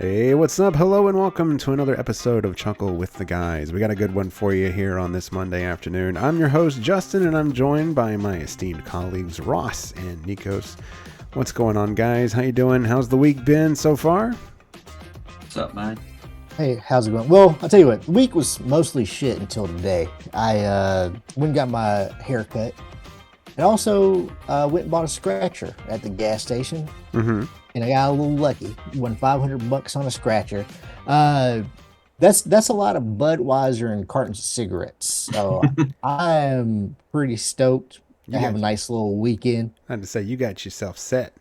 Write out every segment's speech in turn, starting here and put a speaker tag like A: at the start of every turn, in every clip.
A: Hey, what's up? Hello and welcome to another episode of Chuckle with the Guys. We got a good one for you here on this Monday afternoon. I'm your host, Justin, and I'm joined by my esteemed colleagues, Ross and Nikos. What's going on, guys? How you doing? How's the week been so far?
B: What's up, man?
C: Hey, how's it going? Well, I'll tell you what, the week was mostly shit until today. I went and got my hair cut. And also went and bought a scratcher at the gas station.
A: Mm-hmm.
C: And I got a little lucky. Won $500 on a scratcher. That's a lot of Budweiser and cartons of cigarettes. So I'm pretty stoked to have a nice little weekend.
A: I had to say, you got yourself set.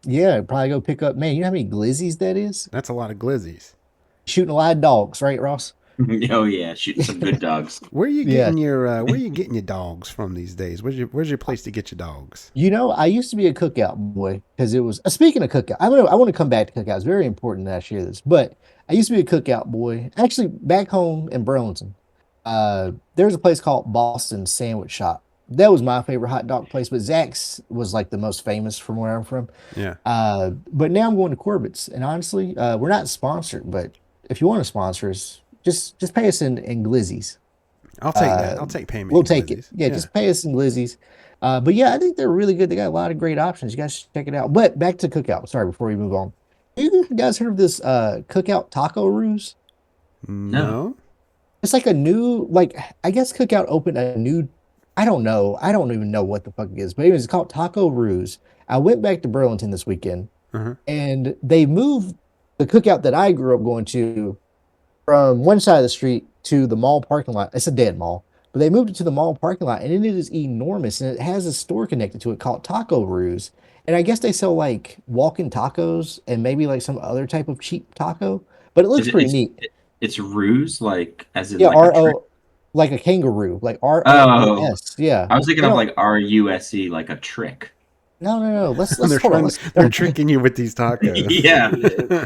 C: Yeah, probably go pick up, man, you know how many glizzies that is?
A: That's a lot of glizzies.
C: Shooting a lot of dogs, right, Ross?
B: Oh yeah, shooting some good dogs.
A: Where are you getting your dogs from these days? Where's your place to get your dogs?
C: You know, I used to be a cookout boy because it was speaking of cookout. I want to come back to cookout. It's very important that I share this. But I used to be a cookout boy. Actually, back home in Burlington, there's a place called Boston Sandwich Shop. That was my favorite hot dog place, but Zach's was like the most famous from where I'm from.
A: Yeah.
C: But now I'm going to Corbett's, and honestly, we're not sponsored. But if you want to sponsor us, just pay us in glizzies.
A: I'll take that. I'll take payment.
C: We'll take it. Yeah, just pay us in glizzies. But yeah, I think they're really good. They got a lot of great options. You guys should check it out. But back to cookout. Sorry, before we move on. You guys heard of this cookout taco ruse?
A: No.
C: It's like a new, like, I guess cookout opened a new, I don't know. I don't even know what the fuck it is. But anyways, it's called Taco Ruse. I went back to Burlington this weekend and they moved the cookout that I grew up going to from one side of the street to the mall parking lot. It's a dead mall, but they moved it to the mall parking lot, and it is enormous, and it has a store connected to it called Taco Ruse. And I guess they sell like walk-in tacos and maybe like some other type of cheap taco, but it looks pretty neat.
B: It's ruse, like as in
C: Yeah,
B: like
C: R-O, like a kangaroo, like R-O-S. Yeah.
B: I was thinking of like R-U-S-E, like a trick.
C: No. Let's
A: they're
C: hold on.
A: They're tricking you with these tacos.
B: Yeah.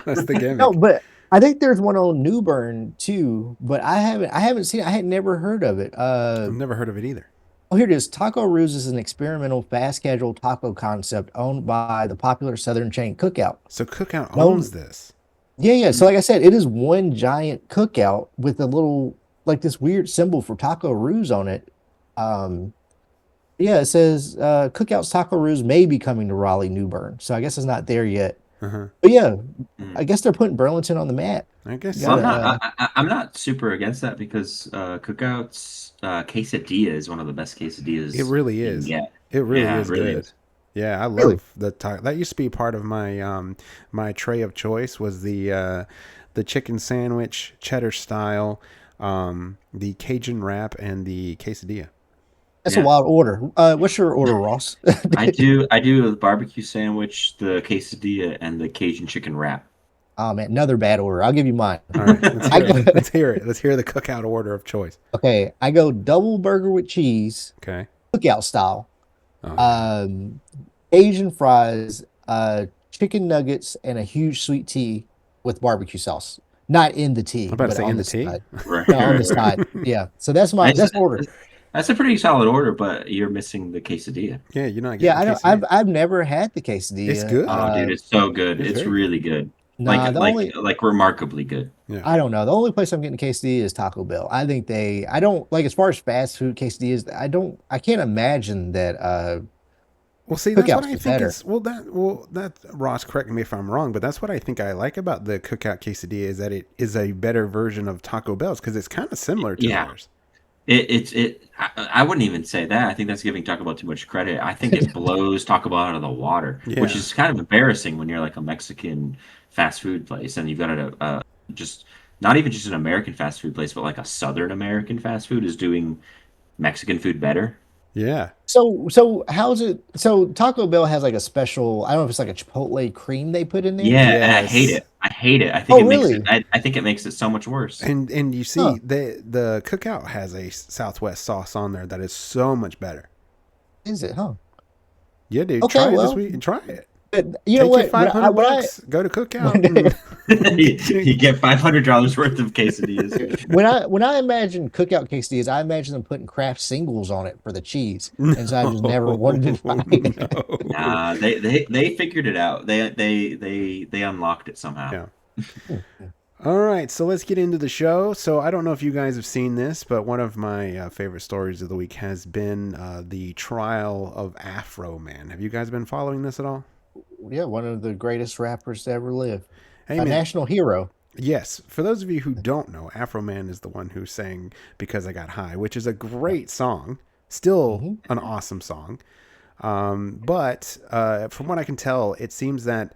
A: That's the gimmick.
C: No, but I think there's one on Newbern too, but I haven't seen it. I had never heard of it.
A: I've never heard of it either.
C: Oh, here it is. Taco Ruse is an experimental fast casual taco concept owned by the popular Southern chain Cookout.
A: So Cookout owns this.
C: Yeah. So like I said, it is one giant cookout with a little, like this weird symbol for Taco Ruse on it. Yeah, it says Cookout's Taco Ruse may be coming to Raleigh, Newbern. So I guess it's not there yet. But yeah, I guess they're putting Burlington on the map.
A: I guess
B: Well, I'm not super against that because Cookout's quesadilla is one of the best quesadillas.
A: It really is.
B: Yeah,
A: it really
B: yeah,
A: is
B: it really
A: good.
B: is.
A: Yeah, I love the taco. That used to be part of my my tray of choice was the chicken sandwich, cheddar style, the Cajun wrap, and the quesadilla.
C: That's a wild order. What's your order, Ross?
B: I do the barbecue sandwich, the quesadilla, and the Cajun chicken wrap.
C: Oh man, another bad order. I'll give you mine.
A: All right, let's hear it. Let's hear the Cookout order of choice.
C: Okay, I go double burger with cheese,
A: Okay.
C: cookout style.
A: Oh.
C: Asian fries, chicken nuggets, and a huge sweet tea with barbecue sauce. Not in the tea,
A: I'm about to
C: but
A: say
C: on
A: in the
C: the
A: tea.
C: side.
B: Right.
C: No, on the side. Yeah. So that's order.
B: That's a pretty solid order, but you're missing the quesadilla.
A: Yeah, you're not getting
C: Yeah, I
A: the
C: know.
A: quesadilla.
C: I've never had the quesadilla.
A: It's good.
B: Oh, dude, it's so good.
A: it's
B: It's
A: very
B: really good.
C: Nah,
B: Like remarkably good.
A: Yeah.
C: I don't know. The only place I'm getting quesadilla is Taco Bell. I think I don't like as far as fast food quesadillas. I can't imagine that.
A: Well, see, that's what
C: Cookout's
A: I think
C: better.
A: is. That Ross, correct me if I'm wrong, but that's what I think I like about the Cookout quesadilla is that it is a better version of Taco Bell's because it's kind of similar to theirs.
B: I wouldn't even say that. I think that's giving Taco Bell too much credit. I think it blows Taco Bell out of the water, which is kind of embarrassing when you're like a Mexican fast food place and you've got just not even just an American fast food place, but like a Southern American fast food is doing Mexican food better.
A: Yeah.
C: So how's it? So Taco Bell has like a special. I don't know if it's like a Chipotle cream they put in there.
B: Yeah, and I hate it. I hate it. I think
C: really?
B: I think it makes it so much worse.
A: And you see the Cookout has a Southwest sauce on there that is so much better.
C: Is it? Huh?
A: Yeah, dude.
C: Okay,
A: try it
C: well,
A: this week and try it.
C: You know
A: Take
C: what?
A: your $500. Go to Cookout.
B: You get $500 worth of quesadillas.
C: When I imagine cookout quesadillas, I imagine them putting Kraft singles on it for the cheese, and so I just never wanted to try it.
B: Nah, they figured it out. They unlocked it somehow.
A: Yeah. All right, so let's get into the show. So I don't know if you guys have seen this, but one of my favorite stories of the week has been the trial of Afroman. Have you guys been following this at all?
C: Yeah, one of the greatest rappers to ever live.
A: Hey,
C: A
A: man.
C: national hero.
A: Yes, for those of you who don't know, Afroman is the one who sang Because I Got High, which is a great song. Still
C: Hmm.
A: an awesome song. But from what I can tell, it seems that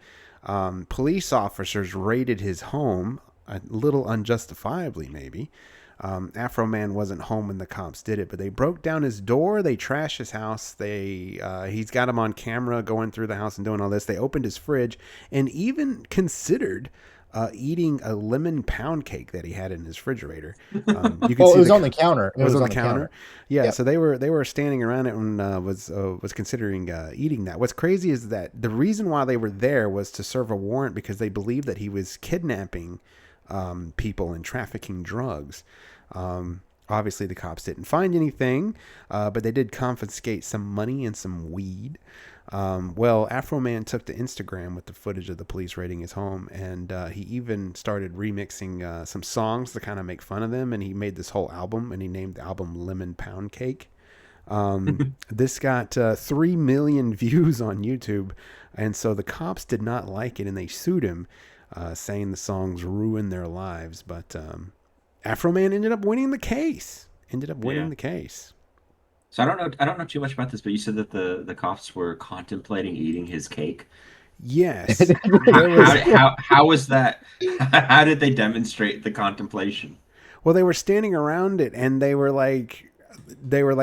A: police officers raided his home a little unjustifiably, maybe. Afroman wasn't home when the cops did it, but they broke down his door. They trashed his house. He's got him on camera going through the house and doing all this. They opened his fridge and even considered eating a lemon pound cake that he had in his refrigerator. You could
C: Oh,
A: see
C: it was on the counter.
A: it was on the counter. Yeah,
C: Yep.
A: so they were standing around it and was considering eating that. What's crazy is that the reason why they were there was to serve a warrant because they believed that he was kidnapping people and trafficking drugs. Obviously, the cops didn't find anything, but they did confiscate some money and some weed. Well, Afroman took to Instagram with the footage of the police raiding his home, and he even started remixing some songs to kind of make fun of them. And he made this whole album, and he named the album Lemon Pound Cake. This got 3 million views on YouTube, and so the cops did not like it, and they sued him, saying the songs ruined their lives. But Afroman ended up winning the case.
B: Yeah. So I don't know too much about this, but you said that the cops were contemplating eating his cake.
A: Yes,
B: How
A: there was.
B: how was that? How did they demonstrate the contemplation?
A: Well, they were standing around it, and they were like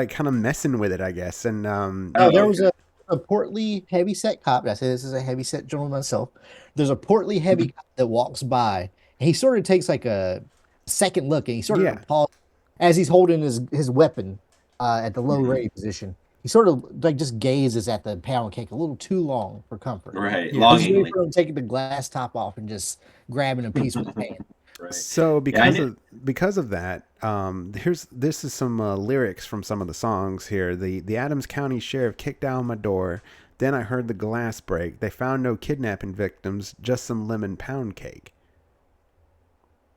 A: kind of messing with it, I guess. And
C: Oh,
B: Oh,
C: there was
B: okay.
C: a portly, heavy set cop. I say this is a heavy set gentleman myself. There's a portly, heavy cop that walks by, and he sort of takes like a second look, and he sort
A: yeah,
C: of pauses as he's holding his weapon at the low
B: Mhm.
C: ready position. He sort of like just gazes at the pound cake a little too long for comfort.
B: Right,
A: yeah.
C: He's just waiting
B: longingly.
C: for him taking the glass top off and just grabbing a piece with his hand.
B: Right.
A: So
B: Yeah, I
A: because
B: knew.
A: of that, this is some lyrics from some of the songs here. The Adams County Sheriff kicked down my door. Then I heard the glass break. They found no kidnapping victims, just some lemon pound cake.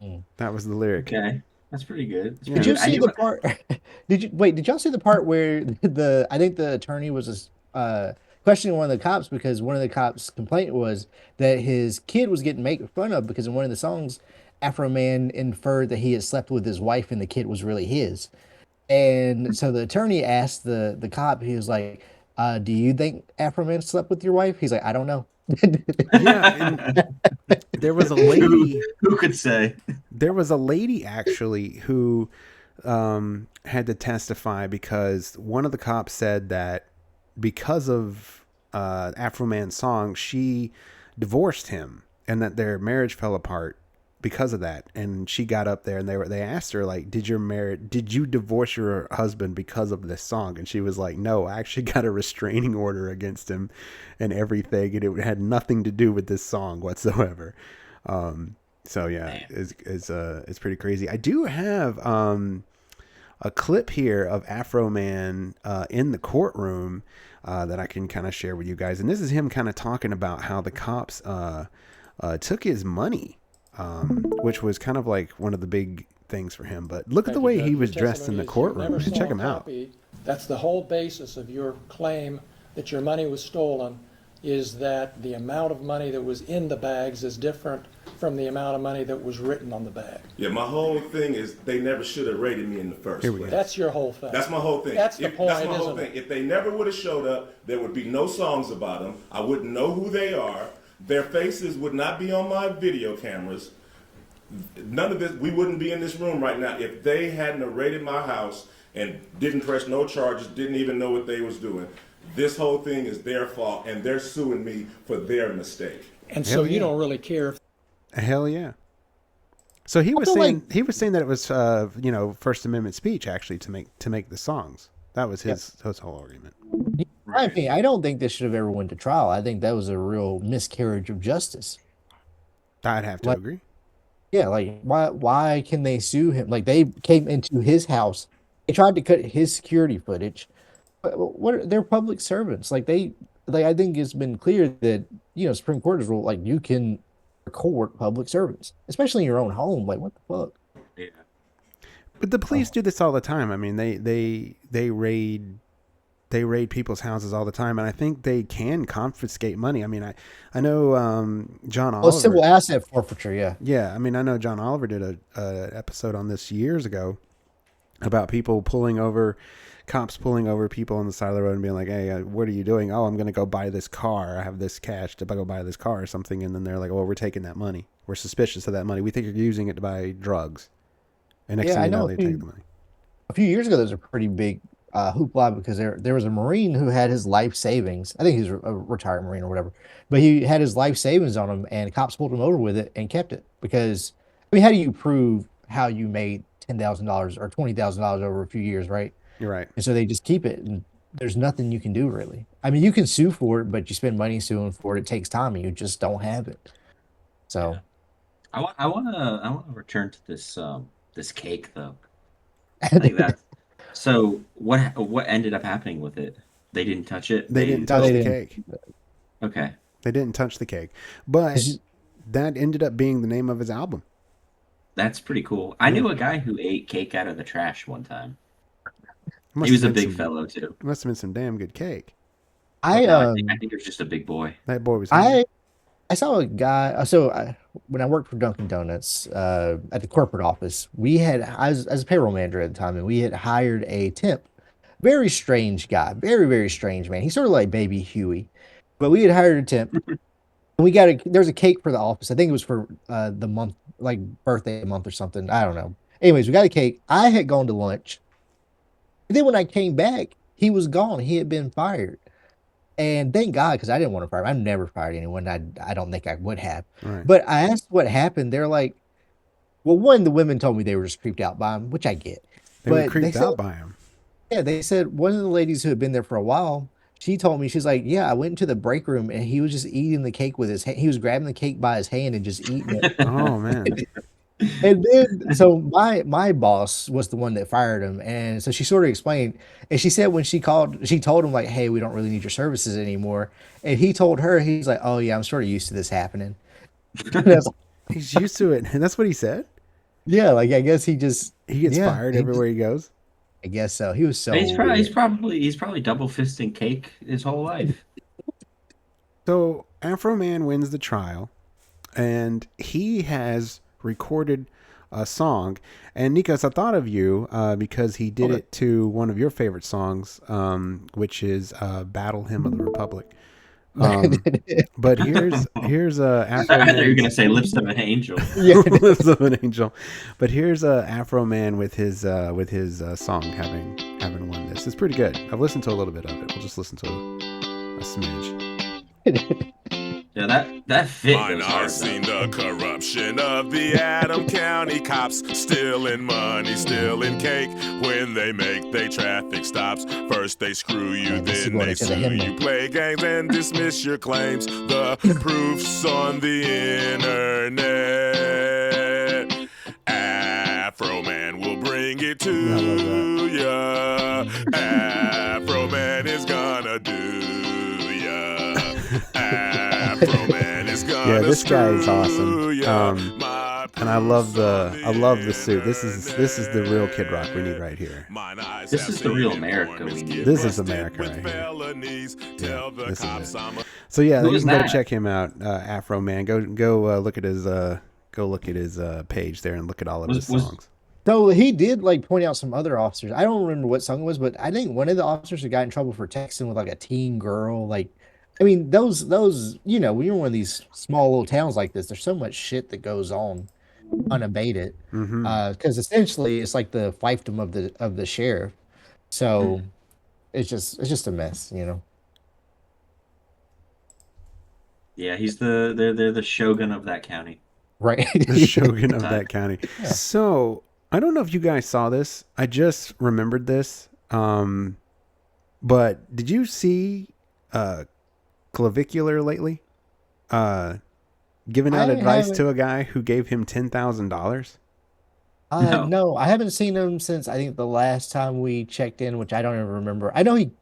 C: Mm.
A: That was the lyric.
B: Okay, that's pretty good. That's
C: Did
B: pretty
A: Yeah.
C: you
B: good. I
C: see
B: knew.
C: the part? Did y'all see the part where the I think the attorney was questioning one of the cops because one of the cops' complaint was that his kid was getting made fun of because in one of the songs, Afro Man inferred that he had slept with his wife and the kid was really his. And so the attorney asked the cop, he was like, "Do you think Afro Man slept with your wife?" He's like, "I don't know."
A: Yeah, and there was a
B: who
A: lady.
B: who could say?
A: There was a lady actually who had to testify because one of the cops said that because of Afroman's song, she divorced him, and that their marriage fell apart because of that. And she got up there, and they asked her like, Did you divorce your husband because of this song?" And she was like, "No, I actually got a restraining order against him, and everything, and it had nothing to do with this song whatsoever." Um, so yeah,
B: Man.
A: it's pretty crazy. I do have a clip here of Afro Man in the courtroom that I can kind of share with you guys, and this is him kind of talking about how the cops took his money, which was kind of like one of the big things for him. But look at the
D: Thank you,
A: way
D: Judge.
A: he
D: Your
A: was dressed in
D: testimony
A: the
D: is you
A: courtroom,
D: never
A: man.
D: saw
A: Check
D: a
A: him out.
D: copy. That's the whole basis of your claim that your money was stolen, is that the amount of money that was in the bags is different from the amount of money that was written on the bag.
E: Yeah, my whole thing is they never should have raided me in the first
A: Here we
E: place.
A: go.
D: That's your whole thing.
E: That's my whole thing.
D: That's the point,
E: That's my whole
D: isn't
E: thing.
D: it?
E: If they never would have showed up, there would be no songs about them. I wouldn't know who they are. Their faces would not be on my video cameras. None of this, we wouldn't be in this room right now if they hadn't have raided my house and didn't press no charges, didn't even know what they was doing. This whole thing is their fault, and they're suing me for their mistake.
D: And
A: Hell
D: so you
A: yeah.
D: don't really care if
A: Hell yeah. So he was
C: feel like-
A: saying that it was First Amendment speech actually to make the songs. That was his whole argument.
C: In my opinion, I don't think this should have ever went to trial. I think that was a real miscarriage of justice.
A: I'd have to
C: Like-
A: agree.
C: Yeah, like why can they sue him? Like they came into his house, they tried to cut his security footage. They're public servants. Like I think it's been clear that Supreme Court has ruled like you can court public servants, especially in your own home. Like, what the fuck?
B: Yeah.
A: But the police do this all the time. I mean, they raid people's houses all the time, and I think they can confiscate money. I mean, I know John Oliver.
C: Well, civil asset forfeiture, yeah.
A: Yeah, I mean, I know John Oliver did a episode on this years ago about cops pulling over people on the side of the road and being like, "Hey, what are you doing?" "Oh, I'm going to go buy this car. I have this cash to go buy this car or something." And then they're like, "Well, we're taking that money. We're suspicious of that money. We think you're using it to buy drugs." And next thing you know, they take the money.
C: A few years ago, there was a pretty big hoopla because there was a Marine who had his life savings. I think he's a retired Marine or whatever, but he had his life savings on him, and cops pulled him over with it and kept it because, I mean, how do you prove how you made $10,000 or $20,000 over a few years, right?
A: You're right.
C: And so they just keep it, and there's nothing you can do really. I mean, you can sue for it, but you spend money suing for it. It takes time, and you just don't have it. So,
B: yeah. I want to return to this cake though. I think that. So what ended up happening with it? They didn't touch it.
A: They didn't touch the cake.
B: Okay.
A: They didn't touch the cake, but that ended up being the name of his album.
B: That's pretty cool. I knew a guy who ate cake out of the trash one time. He was a big fellow too.
A: Must have been some damn good cake.
B: I think it was just a big boy.
A: That boy was.
C: I saw a guy. When I worked for Dunkin' Donuts at the corporate office, I was as a payroll manager at the time, and we had hired a temp. Very strange guy, very very strange man. He's sort of like Baby Huey, but we had hired a temp. And there's a cake for the office. I think it was for the month, like birthday month or something. I don't know. Anyways, we got a cake. I had gone to lunch. And then when I came back, he was gone. He had been fired. And thank God, because I didn't want to fire him. I've never fired anyone. I don't think I would have.
A: Right.
C: But I asked what happened. They're like, well, one, the women told me they were just creeped out by him, which I get.
A: They were creeped out by him.
C: Yeah, they said one of the ladies who had been there for a while, she told me, she's like, yeah, I went into the break room and he was just eating the cake with his hand. He was grabbing the cake by his hand and just eating it.
A: Oh, man.
C: And then, so my boss was the one that fired him. And so she sort of explained, and she said when she called, she told him like, hey, we don't really need your services anymore. And he told her, he's like, oh yeah, I'm sort of used to this happening.
A: He's used to it. And that's what he said?
C: Yeah, like I guess he gets
A: fired everywhere he goes.
C: I guess so. He was so
B: he's probably double fisting cake his whole life.
A: So Afroman wins the trial, and he has recorded a song. And Nikos, I thought of you because he did it to one of your favorite songs, which is Battle Hymn of the Republic. But here's Afroman.
B: I thought you were gonna say Lips of an Angel.
C: Yeah.
A: Lips of an Angel. But here's Afroman with his song having won this. It's pretty good. I've listened to a little bit of it. We'll just listen to a smidge.
B: Yeah, that fit.
F: Mine are seen the corruption of the Adam County cops, stealing money, stealing cake. When they make they traffic stops, first they screw you, then they sue you. Play games and dismiss your claims. The proof's on the internet. Afroman will bring it to ya. Afroman is gonna do ya. Afroman is gonna
A: yeah, this guy is awesome.
F: ya.
A: And I love the suit. This is the real Kid Rock we need right here.
B: This is the real America we need.
A: This is America right here. Yeah, this is it. So yeah, you can go check him out, Afroman. Go look at his page there and look at all of his songs.
C: So he did like point out some other officers. I don't remember what song it was, but I think one of the officers had got in trouble for texting with like a teen girl. Like, I mean, those when you're in one of these small little towns like this, there's so much shit that goes on unabated. Because essentially it's like the fiefdom of the sheriff. So it's just a mess,
B: Yeah, they're the shogun of that county.
C: Right.
A: The shogun of that county. Yeah. So I don't know if you guys saw this. I just remembered this. But did you see Clavicular lately? Giving out advice to a guy who gave him $10,000?
C: No, I haven't seen him since I think the last time we checked in, which I don't even remember. I know he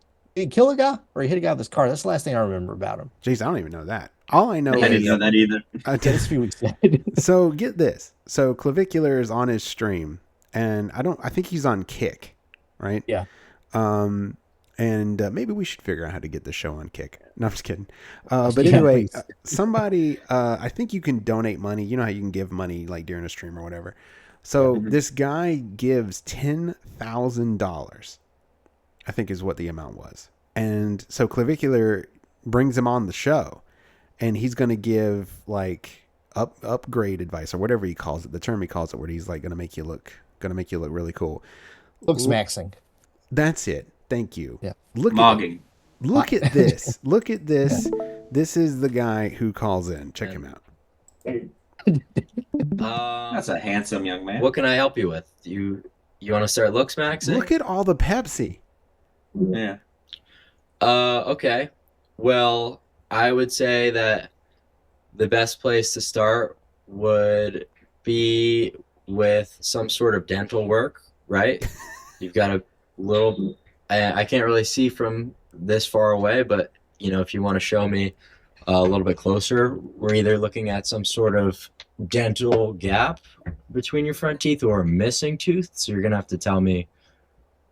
C: kill a guy or he hit a guy with his car. That's the last thing I remember about him.
A: Jeez, I don't even know that. All I know
B: I didn't
A: is
B: know that either.
C: That's what we said.
A: So get this. So Clavicular is on his stream, and I think he's on Kick, right?
C: Yeah.
A: And maybe we should figure out how to get the show on Kick. No, I'm just kidding. But
C: Yeah,
A: anyway,
C: please.
A: somebody, I think you can donate money. You know how you can give money like during a stream or whatever. So this guy gives $10,000, I think is what the amount was. And so Clavicular brings him on the show, and he's going to give like upgrade advice or whatever he calls it. The term he calls it, where he's like going to make you look really cool.
C: Looks maxing.
A: That's it. Thank you.
C: Yeah.
A: Look
B: Mogging.
A: Look at this. Look at this. This is the guy who calls in. Check him out.
B: That's a handsome young man.
G: What can I help you with? You want to start looks maxing?
A: Look at all the Pepsi.
B: Yeah.
G: Okay. Well, I would say that the best place to start would be with some sort of dental work, right? You've got a little, I can't really see from this far away, but if you want to show me a little bit closer, we're either looking at some sort of dental gap between your front teeth or a missing tooth. So you're going to have to tell me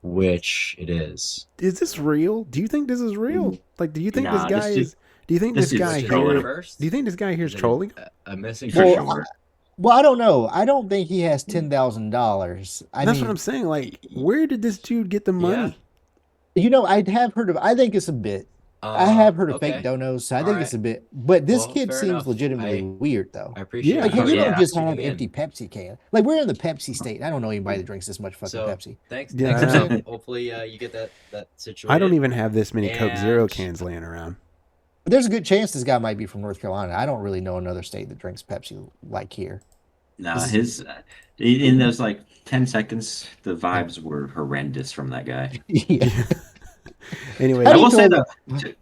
G: which it is.
A: Is this real? Do you think this is real? Like, do you think
B: Nah,
A: this guy
B: this
A: is? Do you think this
B: dude's
A: guy
B: trolling.
A: here?
G: First?
A: Do you think this guy here is
G: Is it
A: trolling?
G: a missing
B: For
G: tooth?
B: sure.
C: Well, I don't know. I don't think he has $10,000.
A: That's what I'm saying. Like, where did this dude get the money?
C: I have heard of. I think it's a bit. I have heard of
G: okay.
C: fake donos, so I
G: All
C: think
G: right.
C: it's a bit. But this
G: Well,
C: kid
G: fair
C: seems
G: enough.
C: legitimately weird, though.
G: I appreciate
A: Yeah.
C: Like,
G: it.
C: you
B: yeah.
C: don't just have
G: tuning in.
C: empty Pepsi can. Like, we're in the Pepsi state. I don't know anybody that drinks this much fucking
G: So
C: Pepsi.
G: thanks.
A: Yeah,
G: Thanks,
A: I know.
G: man. Hopefully you get that situation.
A: I don't even have this many Coke Zero
G: And-
A: cans laying around.
C: But there's a good chance this guy might be from North Carolina. I don't really know another state that drinks Pepsi like here.
B: Nah, his in those like 10 seconds, the vibes were horrendous from that guy.
C: Yeah.
A: Anyway,
C: How
B: I
C: do you
B: will say
C: feel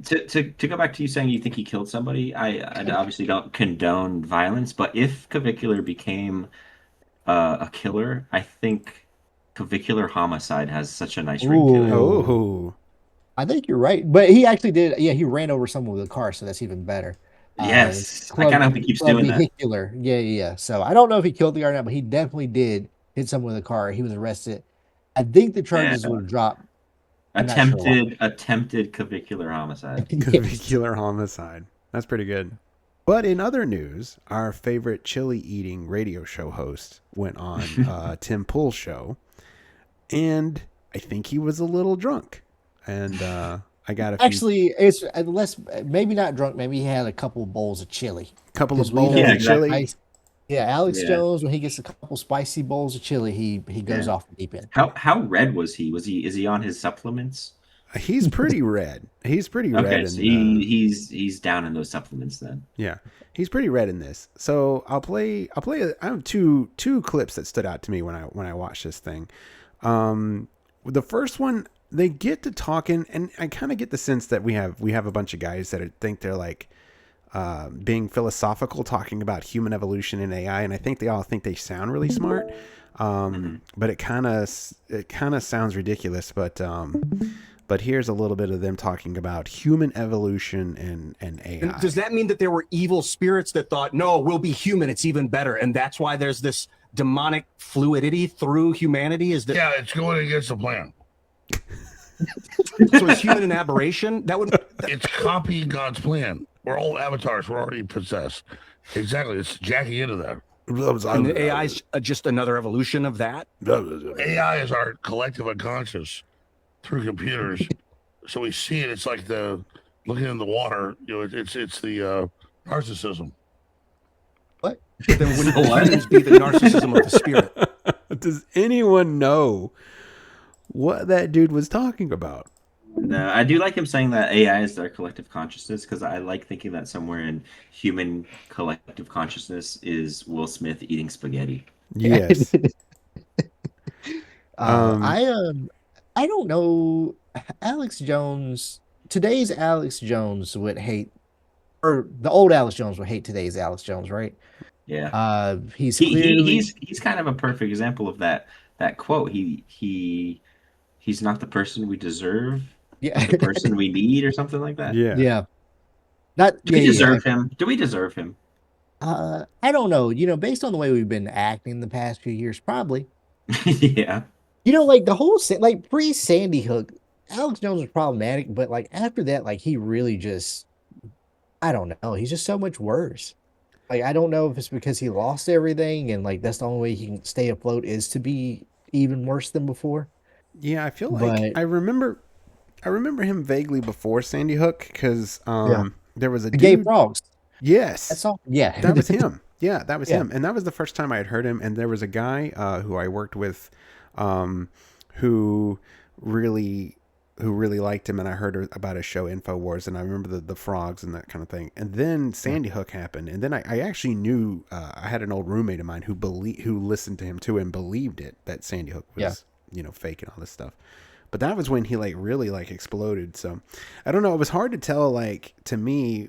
B: though, to go back to you saying you think he killed somebody, I obviously don't condone violence, but if Clavicular became a killer, I think Clavicular homicide has such a nice ring to it.
A: oh,
C: I think you're right. But he actually did. Yeah, he ran over someone with a car, so that's even better.
B: Yes, I kind of hope he keeps doing that.
C: vehicular. Yeah. So I don't know if he killed the guy or not, but he definitely did hit someone with a car. He was arrested. I think the charges
B: Yeah.
C: would drop. I'm not sure why.
B: Attempted clavicular homicide.
A: clavicular homicide. That's pretty good. But in other news, our favorite chili eating radio show host went on Tim Pool's show, and I think he was a little drunk. And I got a few,
C: Actually, it's less. Maybe not drunk. Maybe he had a couple bowls of chili.
A: couple of
C: 'Cause we
A: bowls
C: know
A: of
B: Yeah,
A: chili.
C: Yeah, Alex
B: Yeah.
C: Jones, when he gets a couple spicy bowls of chili, he goes
B: Yeah.
C: off the deep end.
B: How red was he? Is he on his supplements?
A: He's pretty red. He's pretty red.
B: Okay,
A: in,
B: so he's down in those supplements then.
A: yeah, he's pretty red in this. So I'll play. I have two clips that stood out to me when I watched this thing. The first one, they get to talking, and I kind of get the sense that we have a bunch of guys that think they're like being philosophical, talking about human evolution and AI, and I think they all think they sound really smart. But it kind of sounds ridiculous. But here's a little bit of them talking about human evolution and AI.
H: And does that mean that there were evil spirits that thought, no, we'll be human, it's even better, and that's why there's this demonic fluidity through humanity? Is that
I: Yeah, it's going against the plan.
H: so? Is human an aberration? That would.
I: It's copying God's plan. We're all avatars. We're already possessed. Exactly. It's jacking into that.
H: And the AI is just another evolution of that.
I: AI is our collective unconscious through computers. So we see it. It's like looking in the water. It's the narcissism.
H: What? Then wouldn't the humans be the narcissism of the spirit?
A: Does anyone know what that dude was talking about?
B: No, I do like him saying that AI is their collective consciousness, because I like thinking that somewhere in human collective consciousness is Will Smith eating spaghetti.
A: Yes.
C: I don't know. Alex Jones, today's Alex Jones would hate, or the old Alex Jones would hate today's Alex Jones, right?
B: Yeah.
C: He's
B: He's
C: clearly
B: kind of a perfect example of that quote. He's not the person we deserve,
C: yeah
B: the person we need, or something like that.
A: Yeah.
C: yeah. Not
B: Do we deserve him? Do we deserve him?
C: I don't know. Based on the way we've been acting the past few years, probably.
B: Yeah.
C: Like the whole like pre Sandy Hook, Alex Jones was problematic, but like after that, like he really just, I don't know. He's just so much worse. Like I don't know if it's because he lost everything and like that's the only way he can stay afloat is to be even worse than before.
A: Yeah, I feel like
C: But
A: I remember him vaguely before Sandy Hook because there was a
C: the
A: dude.
C: Gay Frogs.
A: Yes,
C: That's all. Yeah,
A: that was him. Yeah, that was
C: Yeah.
A: him, and that was the first time I had heard him. And there was a guy who I worked with, who really liked him, and I heard about his show InfoWars, and I remember the frogs and that kind of thing. And then Sandy Hook happened, and then I actually knew I had an old roommate of mine who listened to him too and believed it that Sandy Hook was fake and all this stuff. But that was when he like really like exploded. So I don't know. It was hard to tell, like, to me,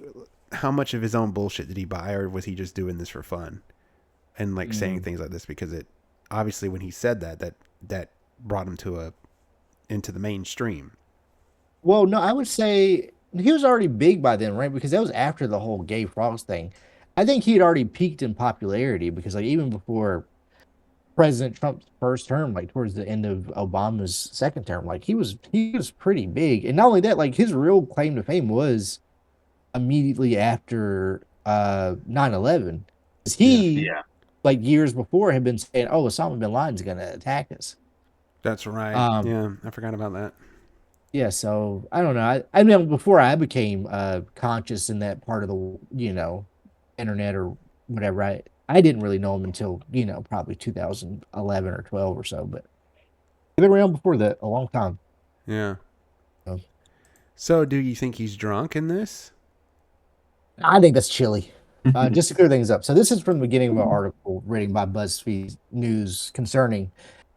A: how much of his own bullshit did he buy, or was he just doing this for fun and like saying things like this because it obviously when he said that brought him into the mainstream.
C: Well, no, I would say he was already big by then, right? Because that was after the whole Gay Frogs thing. I think he had already peaked in popularity because like even before President Trump's first term, like towards the end of Obama's second term, like he was pretty big. And not only that, like his real claim to fame was immediately after 9/11. Because he like years before had been saying, "Oh, Osama bin Laden's gonna attack us."
A: That's right. Yeah, I forgot about that.
C: Yeah, so I don't know. I mean, before I became conscious in that part of the internet or whatever, I didn't really know him until probably 2011 or 12 or so. But I've been around before that a long time.
A: Yeah. So, do you think he's drunk in this?
C: I think that's chilly. Just to clear things up. So this is from the beginning of an article written by BuzzFeed News concerning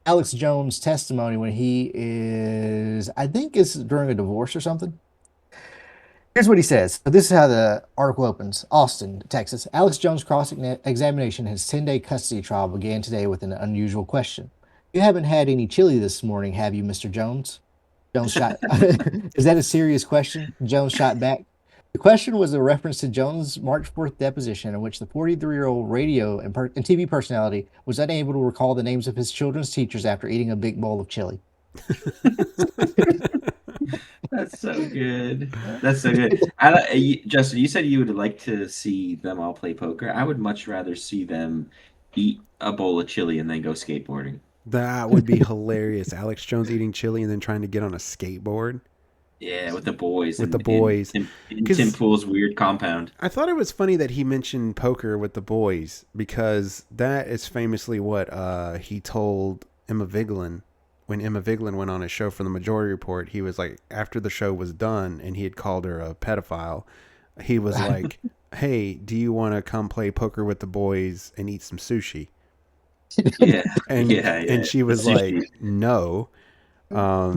C: Alex Jones' testimony when he is, I think it's during a divorce or something. Here's what he says. So this is how the article opens. Austin, Texas. Alex Jones' cross-examination, his 10-day custody trial began today with an unusual question. You haven't had any chili this morning, have you, Mr. Jones? Jones shot. Is that a serious question? Jones shot back. The question was a reference to Jones' March 4th deposition in which the 43-year-old radio and TV personality was unable to recall the names of his children's teachers after eating a big bowl of chili.
B: That's so good. That's so good. Justin, you said you would like to see them all play poker. I would much rather see them eat a bowl of chili and then go skateboarding.
A: That would be hilarious. Alex Jones eating chili and then trying to get on a skateboard.
B: Yeah, with the boys.
A: In
B: Tim Pool's weird compound.
A: I thought it was funny that he mentioned poker with the boys because that is famously what he told Emma Vigeland when Emma Vigeland went on his show for the Majority Report. He was like, after the show was done and he had called her a pedophile, he was like, "Hey, do you want to come play poker with the boys and eat some sushi?"
B: Yeah.
A: And she was like, "No, I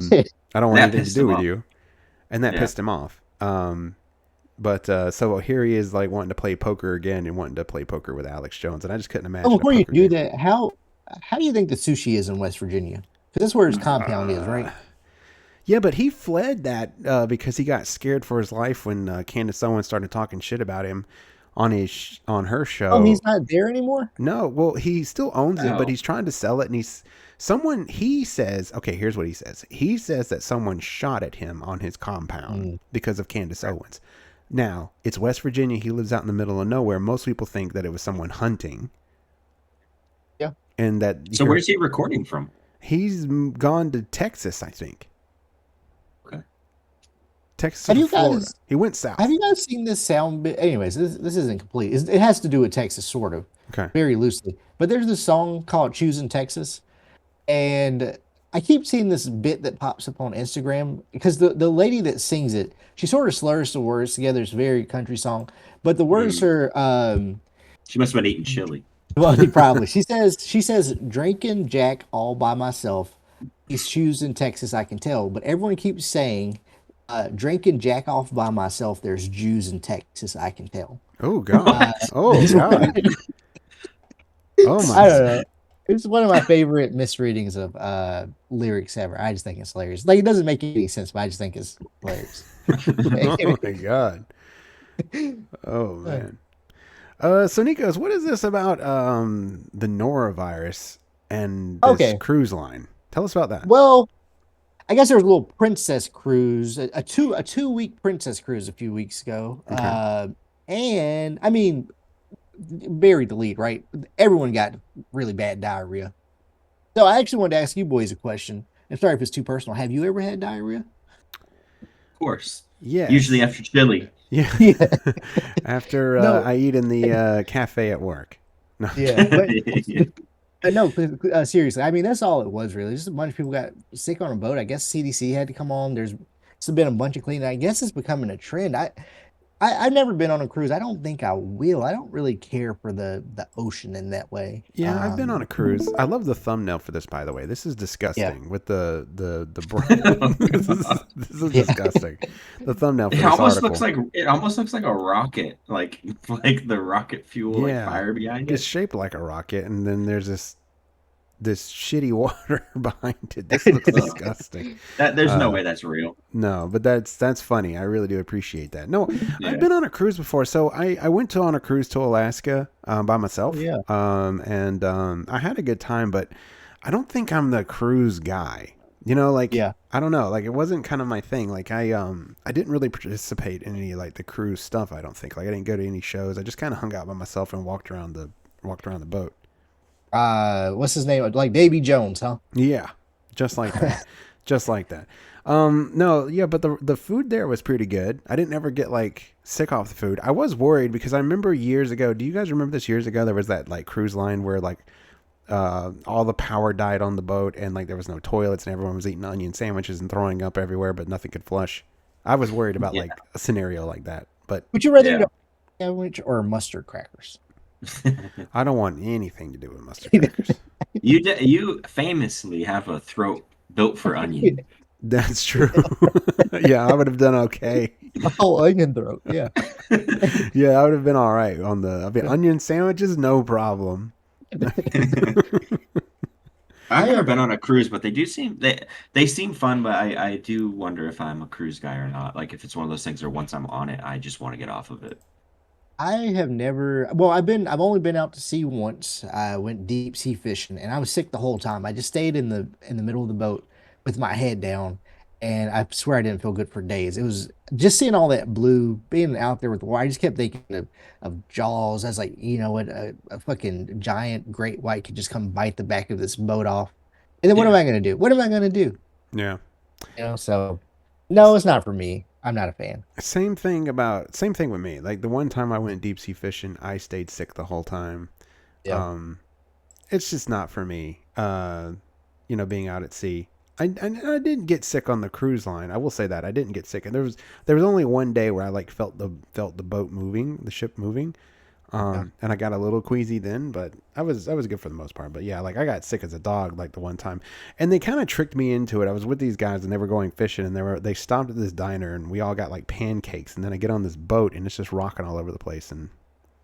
A: don't want anything to do with you." And that pissed him off. But so here he is, like wanting to play poker again and wanting to play poker with Alex Jones, and I just couldn't imagine.
C: Oh, before you do that, how do you think the sushi is in West Virginia? Because that's where his compound is, right?
A: Yeah, but he fled that because he got scared for his life when Candace Owens started talking shit about him on her show.
C: Oh, he's not there anymore?
A: No, well, he still owns it, but he's trying to sell it, and he says, okay, here's what he says. He says that someone shot at him on his compound because of Candace Owens. Now, it's West Virginia. He lives out in the middle of nowhere. Most people think that it was someone hunting.
C: Yeah.
A: And that.
B: So where's he recording from?
A: He's gone to Texas, I think.
B: Okay.
A: Texas or Florida. He went south.
C: Have you guys seen this sound bit? Anyways, this isn't complete. It has to do with Texas, sort of.
A: Okay.
C: Very loosely. But there's this song called Choosing Texas. And I keep seeing this bit that pops up on Instagram because the lady that sings it, she sort of slurs the words together. It's a very country song, but the words are.
B: She must have been eating chili.
C: Well, probably. She says, drinking Jack all by myself. He's choosing Texas, I can tell. But everyone keeps saying, drinking Jack off by myself. There's Jews in Texas, I can tell.
A: Oh God! Oh God! Oh my!
C: I don't know. It's one of my favorite misreadings of lyrics ever. I just think it's hilarious. Like, it doesn't make any sense, but I just think it's hilarious.
A: Oh my God. Oh man. So Nikos, what is this about the norovirus and this
C: Okay.
A: cruise line? Tell us about that.
C: Well, I guess there was a little princess cruise, a 2 week princess cruise a few weeks ago.
A: Okay.
C: And I mean, buried the lead, right? Everyone got really bad diarrhea. So I actually wanted to ask you boys a question. I'm sorry if it's too personal. Have you ever had diarrhea?
B: Of course.
A: Yes.
B: Usually after chili.
A: Yeah.
C: Yeah.
A: After
C: No.
A: I eat in the cafe at work. No.
C: Yeah. But no, seriously. I mean, that's all it was really. Just a bunch of people got sick on a boat. I guess CDC had to come on. There's been a bunch of cleaning. I guess it's becoming a trend. I've never been on a cruise. I don't think I will. I don't really care for the ocean in that way.
A: Yeah, I've been on a cruise. I love the thumbnail for this, by the way. This is disgusting with the this is disgusting. The thumbnail for
B: It
A: this
B: almost
A: article.
B: looks like a rocket, like the rocket fuel, like fire behind
A: It's
B: it.
A: shaped like a rocket, and then there's this shitty water behind it. This looks disgusting.
B: There's no way that's real.
A: No, but that's funny. I really do appreciate that. No,
B: Yeah.
A: I've been on a cruise before. So I went on a cruise to Alaska by myself.
C: Yeah.
A: And I had a good time, but I don't think I'm the cruise guy. You know, like I don't know, like it wasn't kind of my thing. Like I didn't really participate in any like the cruise stuff. I don't think. Like I didn't go to any shows. I just kind of hung out by myself and walked around the boat.
C: What's his name? Like Davy Jones, huh?
A: Yeah, just like that. Just like that. No, yeah, but the food there was pretty good. I didn't ever get like sick off the food. I was worried because I remember years ago. Do you guys remember this years ago? There was that like cruise line where like all the power died on the boat and like there was no toilets and everyone was eating onion sandwiches and throwing up everywhere, but nothing could flush. I was worried about like a scenario like that. But
C: Would you rather eat a sandwich or mustard crackers?
A: I don't want anything to do with mustard crackers.
B: You famously have a throat built for onion.
A: That's true. Yeah, I would have done okay.
C: Oh, onion throat. Yeah.
A: Yeah, I would have been all right on the onion sandwiches. No problem.
B: I've never been on a cruise, but they seem fun. But I do wonder if I'm a cruise guy or not. Like if it's one of those things where once I'm on it, I just want to get off of it.
C: I have never. Well, I've only been out to sea once. I went deep sea fishing, and I was sick the whole time. I just stayed in the middle of the boat with my head down, and I swear I didn't feel good for days. It was just seeing all that blue, being out there with the water. I just kept thinking of Jaws. I was like, you know what, a fucking giant great white could just come bite the back of this boat off, and then what am I gonna do? What am I gonna do?
A: Yeah.
C: So no, it's not for me. I'm not a fan.
A: Same thing with me. Like the one time I went deep sea fishing, I stayed sick the whole time.
C: Yeah.
A: It's just not for me. Being out at sea. I didn't get sick on the cruise line. I will say that I didn't get sick, and there was only one day where I like felt the boat moving, the ship moving, and I got a little queasy then, but I was good for the most part. But yeah, like I got sick as a dog like the one time, and they kind of tricked me into it. I was with these guys and they were going fishing, and they stopped at this diner and we all got like pancakes, and then I get on this boat and it's just rocking all over the place and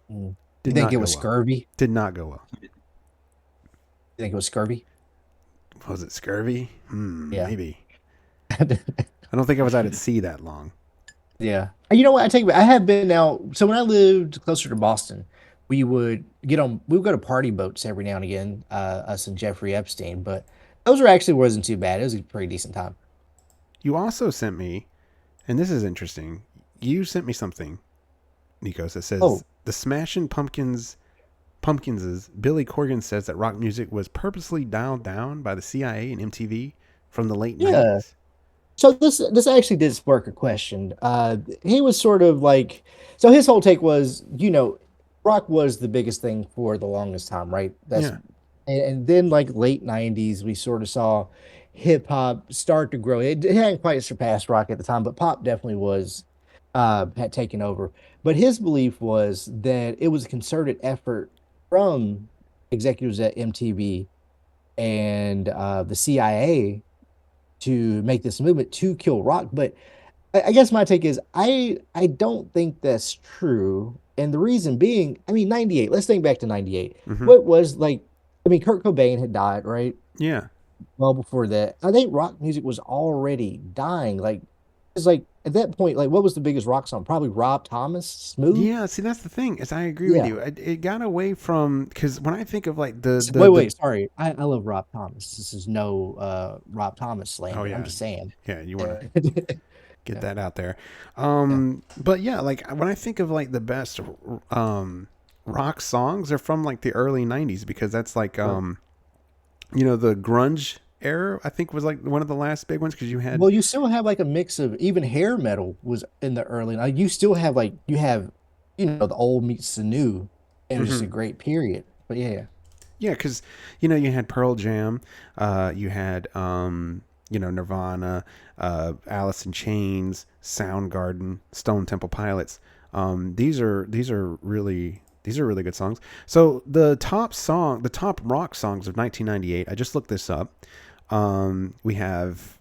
C: You think it was scurvy?
A: Did not go well.
C: You think it was scurvy?
A: Was it scurvy?
C: Yeah.
A: Maybe. I don't think I was out at sea that long.
C: Yeah. You know what? I take it back. I have been now. So when I lived closer to Boston, we would go to party boats every now and again, us and Jeffrey Epstein, but those wasn't too bad. It was a pretty decent time.
A: You also sent me, and this is interesting. You sent me something, Nikos, that says the Smashing Pumpkins' Billy Corgan says that rock music was purposely dialed down by the CIA and MTV from the late 90s.
C: So this actually did spark a question. He was sort of like, so his whole take was, rock was the biggest thing for the longest time, right? And then like late 90s, we sort of saw hip hop start to grow. It hadn't quite surpassed rock at the time, but pop definitely had taken over. But his belief was that it was a concerted effort from executives at MTV and the CIA to make this movement to kill rock. But I guess my take is I don't think that's true. And the reason being, 98, let's think back to 98. What was like, Kurt Cobain had died, right?
A: Yeah.
C: Well, before that, I think rock music was already dying. Like It's like at that point, like what was the biggest rock song? Probably Rob Thomas, Smooth.
A: Yeah, see, that's the thing. Is I agree with
C: Yeah.
A: you. It got away from because when I think of like
C: Wait, sorry. I love Rob Thomas. This is no Rob Thomas
A: oh
C: slander.
A: yeah,
C: I'm just saying.
A: yeah, you want to
C: Yeah.
A: get
C: Yeah.
A: that out there.
C: Yeah.
A: But yeah, like when I think of like the best rock songs, they're from like the early '90s because that's like the grunge era. I think was like one of the last big ones because you had
C: Well, you still have like a mix of even hair metal was in the early. Like you still have like you have, the old meets the new, and it was just a great period. But yeah,
A: yeah, because you had Pearl Jam, you had Nirvana, Alice in Chains, Soundgarden, Stone Temple Pilots. These are really good songs. So the top rock songs of 1998. I just looked this up. We have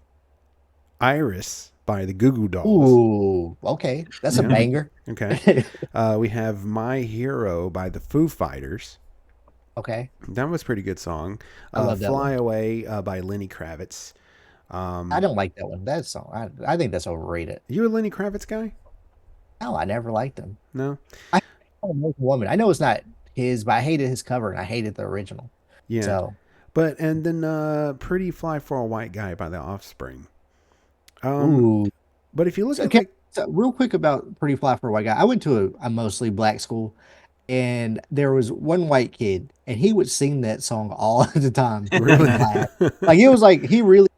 A: Iris by the Goo Goo Dolls.
C: ooh, okay, that's a
A: Yeah.
C: banger.
A: Okay. We have My Hero by the Foo Fighters.
C: Okay,
A: That was a pretty good song.
C: I love that
A: Fly
C: one.
A: Away by Lenny Kravitz.
C: I don't like that one. That song, I think that's overrated.
A: You a Lenny Kravitz guy?
C: No, I never liked him.
A: No?
C: I American Woman. I know it's not his, but I hated his cover and I hated the original.
A: Yeah.
C: So,
A: And then Pretty Fly for a White Guy by The Offspring.
C: ooh.
A: But if you look
C: So,
A: at
C: okay,
A: like,
C: so real quick about Pretty Fly for a White Guy. I went to a mostly black school, and there was one white kid, and he would sing that song all the time.
A: Really?
C: And laugh. Like it was like he really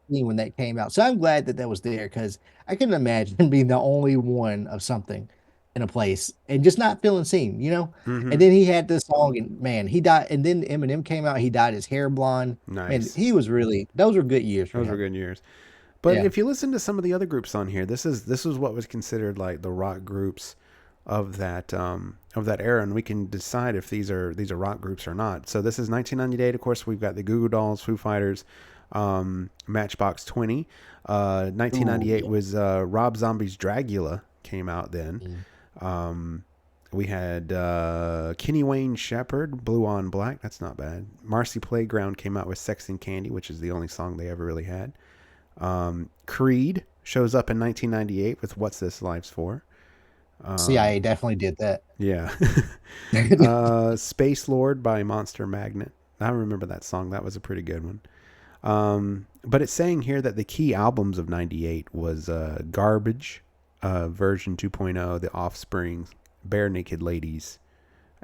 C: me when that came out. So I'm glad that that was there because I couldn't imagine being the only one of something in a place and just not feeling seen, you know? And
A: Mhm.
C: then he had this song, and man, he died. And then Eminem came out, he dyed his hair blonde. Man,
A: Nice.
C: he was really, those were good years for
A: Those were
C: him.
A: good years. But
C: Yeah.
A: if you listen to some of the other groups on here, this is what was considered like the rock groups of that era, and we can decide if these are rock groups or not. So this is 1998. Of course, we've got the Goo Goo Dolls, Foo Fighters, Matchbox 20.
C: Ooh,
A: 1998
C: yeah.
A: was Rob Zombie's Dragula came out then.
C: Mm.
A: We had Kenny Wayne Shepherd, Blue on Black. That's not bad. Marcy Playground came out with Sex and Candy, which is the only song they ever really had. Creed shows up in 1998 with What's This Life's For.
C: CIA definitely did that.
A: Yeah. Space Lord by Monster Magnet. I remember that song. That was a pretty good one. But it's saying here that the key albums of 98 was Garbage, version 2.0, The Offspring, Bare Naked Ladies,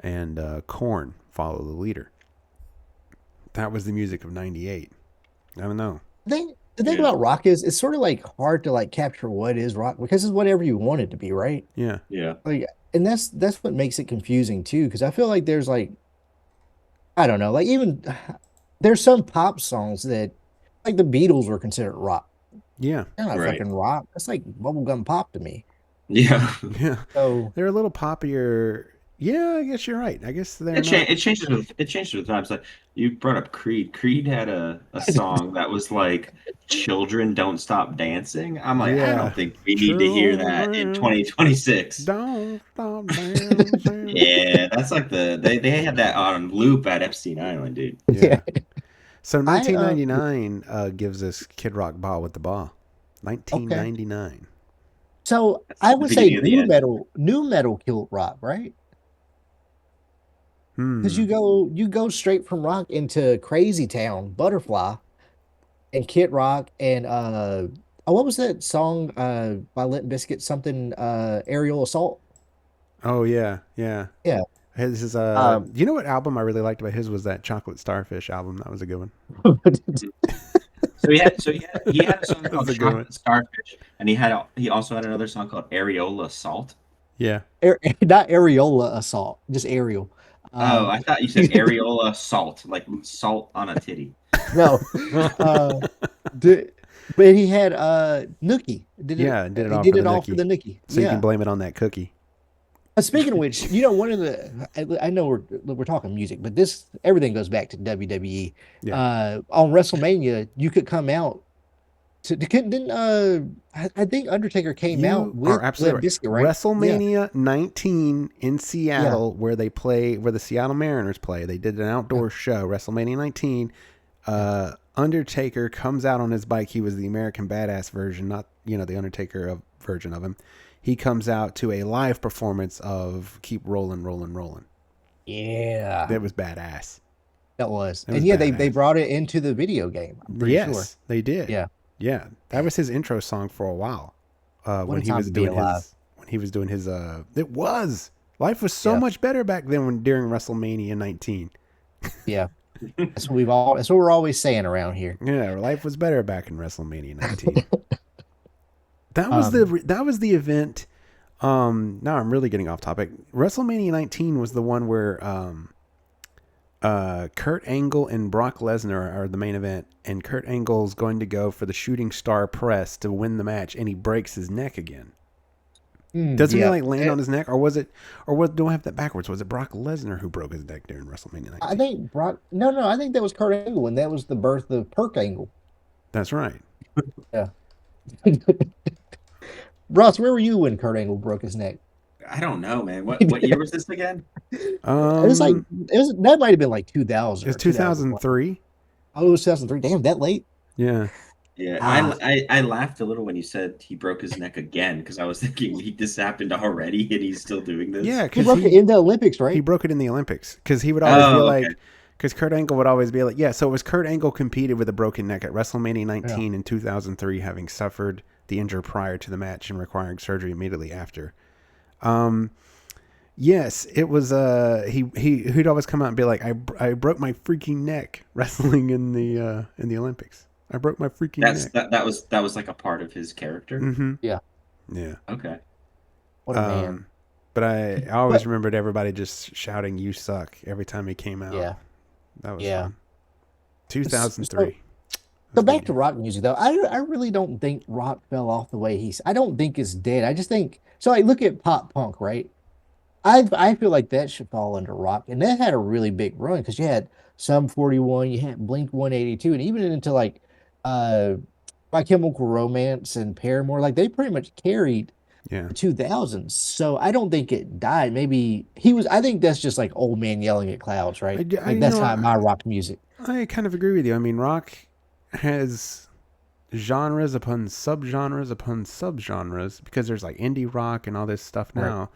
A: and Korn, Follow the Leader. That was the music of 98. I don't know.
C: The thing about rock is it's sort of like hard to like capture what is rock because it's whatever you want it to be, right?
A: Yeah.
B: Yeah.
C: Like, and that's what makes it confusing too, because I feel like there's like I don't know, like even there's some pop songs that like the Beatles were considered rock.
A: Yeah.
C: They're not
B: Right.
C: fucking rock. That's like bubblegum pop to me.
B: Yeah.
A: Yeah.
C: So
A: They're a little poppier. Yeah, I guess you're right. I guess they're not.
B: It changes with times. Like you brought up Creed. Creed had a song that was like "Children Don't Stop Dancing." I'm like, I
A: Yeah.
B: don't think we need to hear that in
A: Children
B: 2026.
A: Don't stop dancing.
B: Yeah, that's like they had that on loop at Epstein Island, dude.
A: Yeah. So
C: I
A: 1999 gives us Kid Rock Ball with the Ball.
C: okay.
A: 1999.
C: So
B: That's
C: I
B: the
C: would say
B: beginning of the end.
C: new metal killed rock, right? Because
A: Hmm.
C: you go straight from rock into Crazy Town, Butterfly, and Kid Rock, and oh, what was that song by Limp Bizkit? Something Aerial Assault.
A: Oh yeah, yeah.
C: Yeah.
A: His is
C: Um,
A: you know what album I really liked about his was that Chocolate Starfish album. That was a good one.
B: He had a song
A: That
B: called
A: was a good one.
B: Chocolate Starfish, and he also had another song called Areola Salt.
A: Yeah.
C: Not Areola Assault, just Aerial.
B: Oh, I thought you said Areola Salt, like salt on a titty.
C: No. But he had Nookie.
A: Yeah, did it all
C: He did
A: for
C: it
A: the
C: all for
A: nookie.
C: the Nookie.
A: So you
C: Yeah.
A: can blame it on that cookie.
C: Speaking of which, one of the I know we're talking music, but this everything goes back to WWE.
A: Yeah.
C: On WrestleMania, you could come out to didn't I think Undertaker came out
A: You
C: with
A: are absolutely
C: Limp
A: right.
C: Bizkit, right? Yeah.
A: WrestleMania 19 in Seattle, where the Seattle Mariners play. They did an outdoor show. WrestleMania 19. Undertaker comes out on his bike. He was the American Badass version, not the Undertaker version of him. He comes out to a live performance of "Keep Rolling, Rolling, Rolling."
C: Yeah,
A: that was badass.
C: That was,
A: That was
C: and yeah,
A: badass.
C: they brought it into the video game. I'm pretty sure.
A: Yes, they did.
C: Yeah.
A: That was his intro song for a while. When
C: a
A: he
C: time
A: was
C: to be
A: doing
C: alive.
A: his It was. Life was so much better back then during WrestleMania 19.
C: Yeah. That's what we're always saying around here.
A: Yeah, life was better back in WrestleMania 19. That was the event. Now I'm really getting off topic. WrestleMania 19 was the one where Kurt Angle and Brock Lesnar are the main event, and Kurt Angle's going to go for the shooting star press to win the match, and he breaks his neck again. Doesn't he land on his neck, or do I have that backwards? Was it Brock Lesnar who broke his neck during WrestleMania 19?
C: I think No, I think that was Kurt Angle, and that was the birth of Perk Angle.
A: That's right.
C: Yeah. Ross, where were you when Kurt Angle broke his neck?
B: I don't know, man. What year was this again?
C: It was that might have been like 2000.
A: It's 2003.
C: Oh, it was 2003. Damn, that late?
A: Yeah.
B: Yeah, I laughed a little when you said he broke his neck again, because I was thinking this happened already and he's still doing this.
A: Yeah,
C: he broke it in the Olympics, right?
A: He broke it in the Olympics because he would always be like, because Kurt Angle would always be like, yeah. So it was Kurt Angle competed with a broken neck at WrestleMania 19 in 2003, having suffered the injury prior to the match and requiring surgery immediately after. Yes, it was. He'd always come out and be like, I broke my freaking neck wrestling in the Olympics. I broke my freaking neck.
B: That was like a part of his character.
A: Mm-hmm.
C: Yeah.
B: Okay.
C: What a man.
A: But I always remembered everybody just shouting "You suck" every time he came out.
C: Yeah.
A: That was fun. 2003.
C: So back to rock music though. I really don't think rock fell off the way I don't think it's dead. I just think so. Like, look at pop punk, right? I feel like that should fall under rock, and that had a really big run because you had Sum 41, you had Blink 182, and even into like My Chemical Romance and Paramore, like they pretty much carried the 2000s. So I don't think it died. Maybe I think that's just like old man yelling at clouds, right? That's not my rock music.
A: I kind of agree with you. I mean, rock has genres upon subgenres upon subgenres because there's like indie rock and all this stuff now.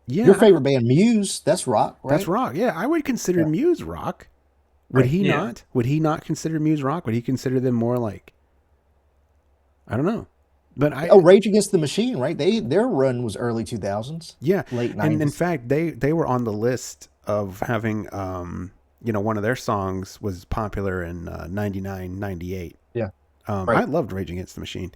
C: Your favorite band, Muse, that's rock, right?
A: That's rock. Yeah, I would consider Muse rock. Would he not? Would he not consider Muse rock? Would he consider them more like, I don't know. But
C: Rage Against the Machine, right? Their run was early 2000s.
A: Yeah.
C: Late 90s.
A: And in fact, they were on the list of having one of their songs was popular in 99, 98.
C: Yeah.
A: I loved Rage Against the Machine.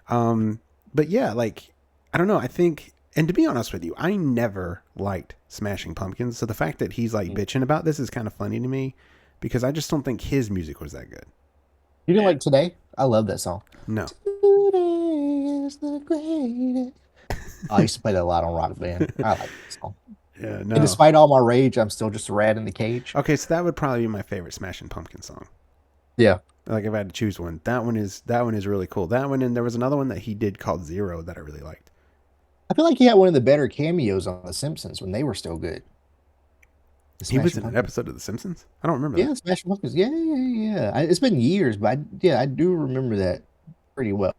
A: But yeah, like, I don't know. I think, and to be honest with you, I never liked Smashing Pumpkins. So the fact that he's like bitching about this is kind of funny to me because I just don't think his music was that good.
C: You didn't like Today? I love that song.
A: No.
C: Today is the greatest. I used to play that a lot on Rock Band. I like that song.
A: Yeah, no.
C: And despite all my rage, I'm still just a rat in the cage.
A: Okay, so that would probably be my favorite Smashing Pumpkins song.
C: Yeah.
A: Like if I had to choose one, that one is really cool. That one, and there was another one that he did called Zero that I really liked.
C: I feel like he had one of the better cameos on The Simpsons when they were still good.
A: He was in an episode of The Simpsons? I don't remember that.
C: Yeah, Smashing Pumpkins. Yeah. It's been years, but I do remember that pretty well.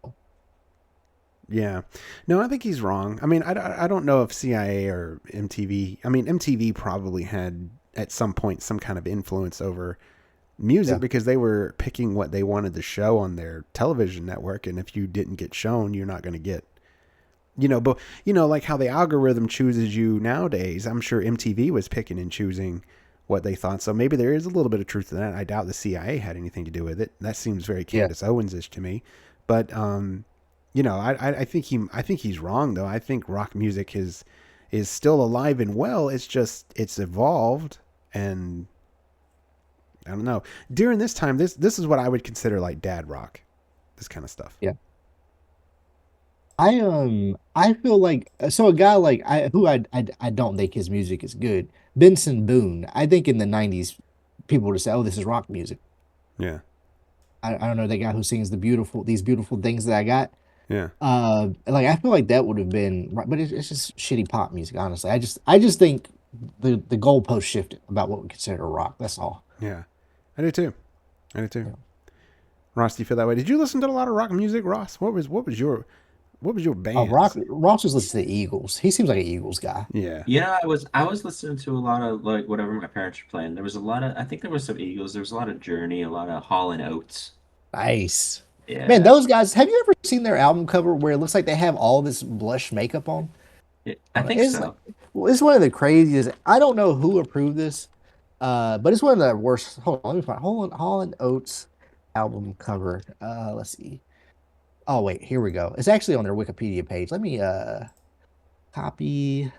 A: Yeah. No, I think he's wrong. I mean, I don't know if CIA or MTV... I mean, MTV probably had, at some point, some kind of influence over music because they were picking what they wanted to show on their television network, and if you didn't get shown, you're not going to get... but like how the algorithm chooses you nowadays, I'm sure MTV was picking and choosing what they thought. So maybe there is a little bit of truth to that. I doubt the CIA had anything to do with it. That seems very Candace Owens-ish to me. But I think he's wrong though. I think rock music is still alive and well. It's just it's evolved, and I don't know. During this time, this is what I would consider like dad rock, this kind of stuff.
C: Yeah. I feel like a guy like I don't think his music is good. Benson Boone. I think in the 90s people would say, "Oh, this is rock music."
A: Yeah.
C: I don't know, that guy who sings these beautiful things that I got.
A: Yeah.
C: Like I feel like that would have been, but it's just shitty pop music. Honestly, I just think the goalpost shifted about what we consider rock. That's all.
A: Yeah. I do too.
C: Yeah.
A: Ross, do you feel that way? Did you listen to a lot of rock music, Ross? What was your band?
C: Oh, Ross was listening to the Eagles. He seems like an Eagles guy.
A: Yeah.
B: Yeah, I was listening to a lot of like whatever my parents were playing. There was a lot of I think there was some Eagles. There was a lot of Journey, a lot of Hall and Oates.
C: Nice.
B: Yeah,
C: Man, those guys, have you ever seen their album cover where it looks like they have all this blush makeup on?
B: I think
C: It's
B: so.
C: like, well, it's one of the craziest. I don't know who approved this, but it's one of the worst. Hold on, let me find Hall and Oates album cover. Let's see. Oh wait, here we go. It's actually on their Wikipedia page. Let me copy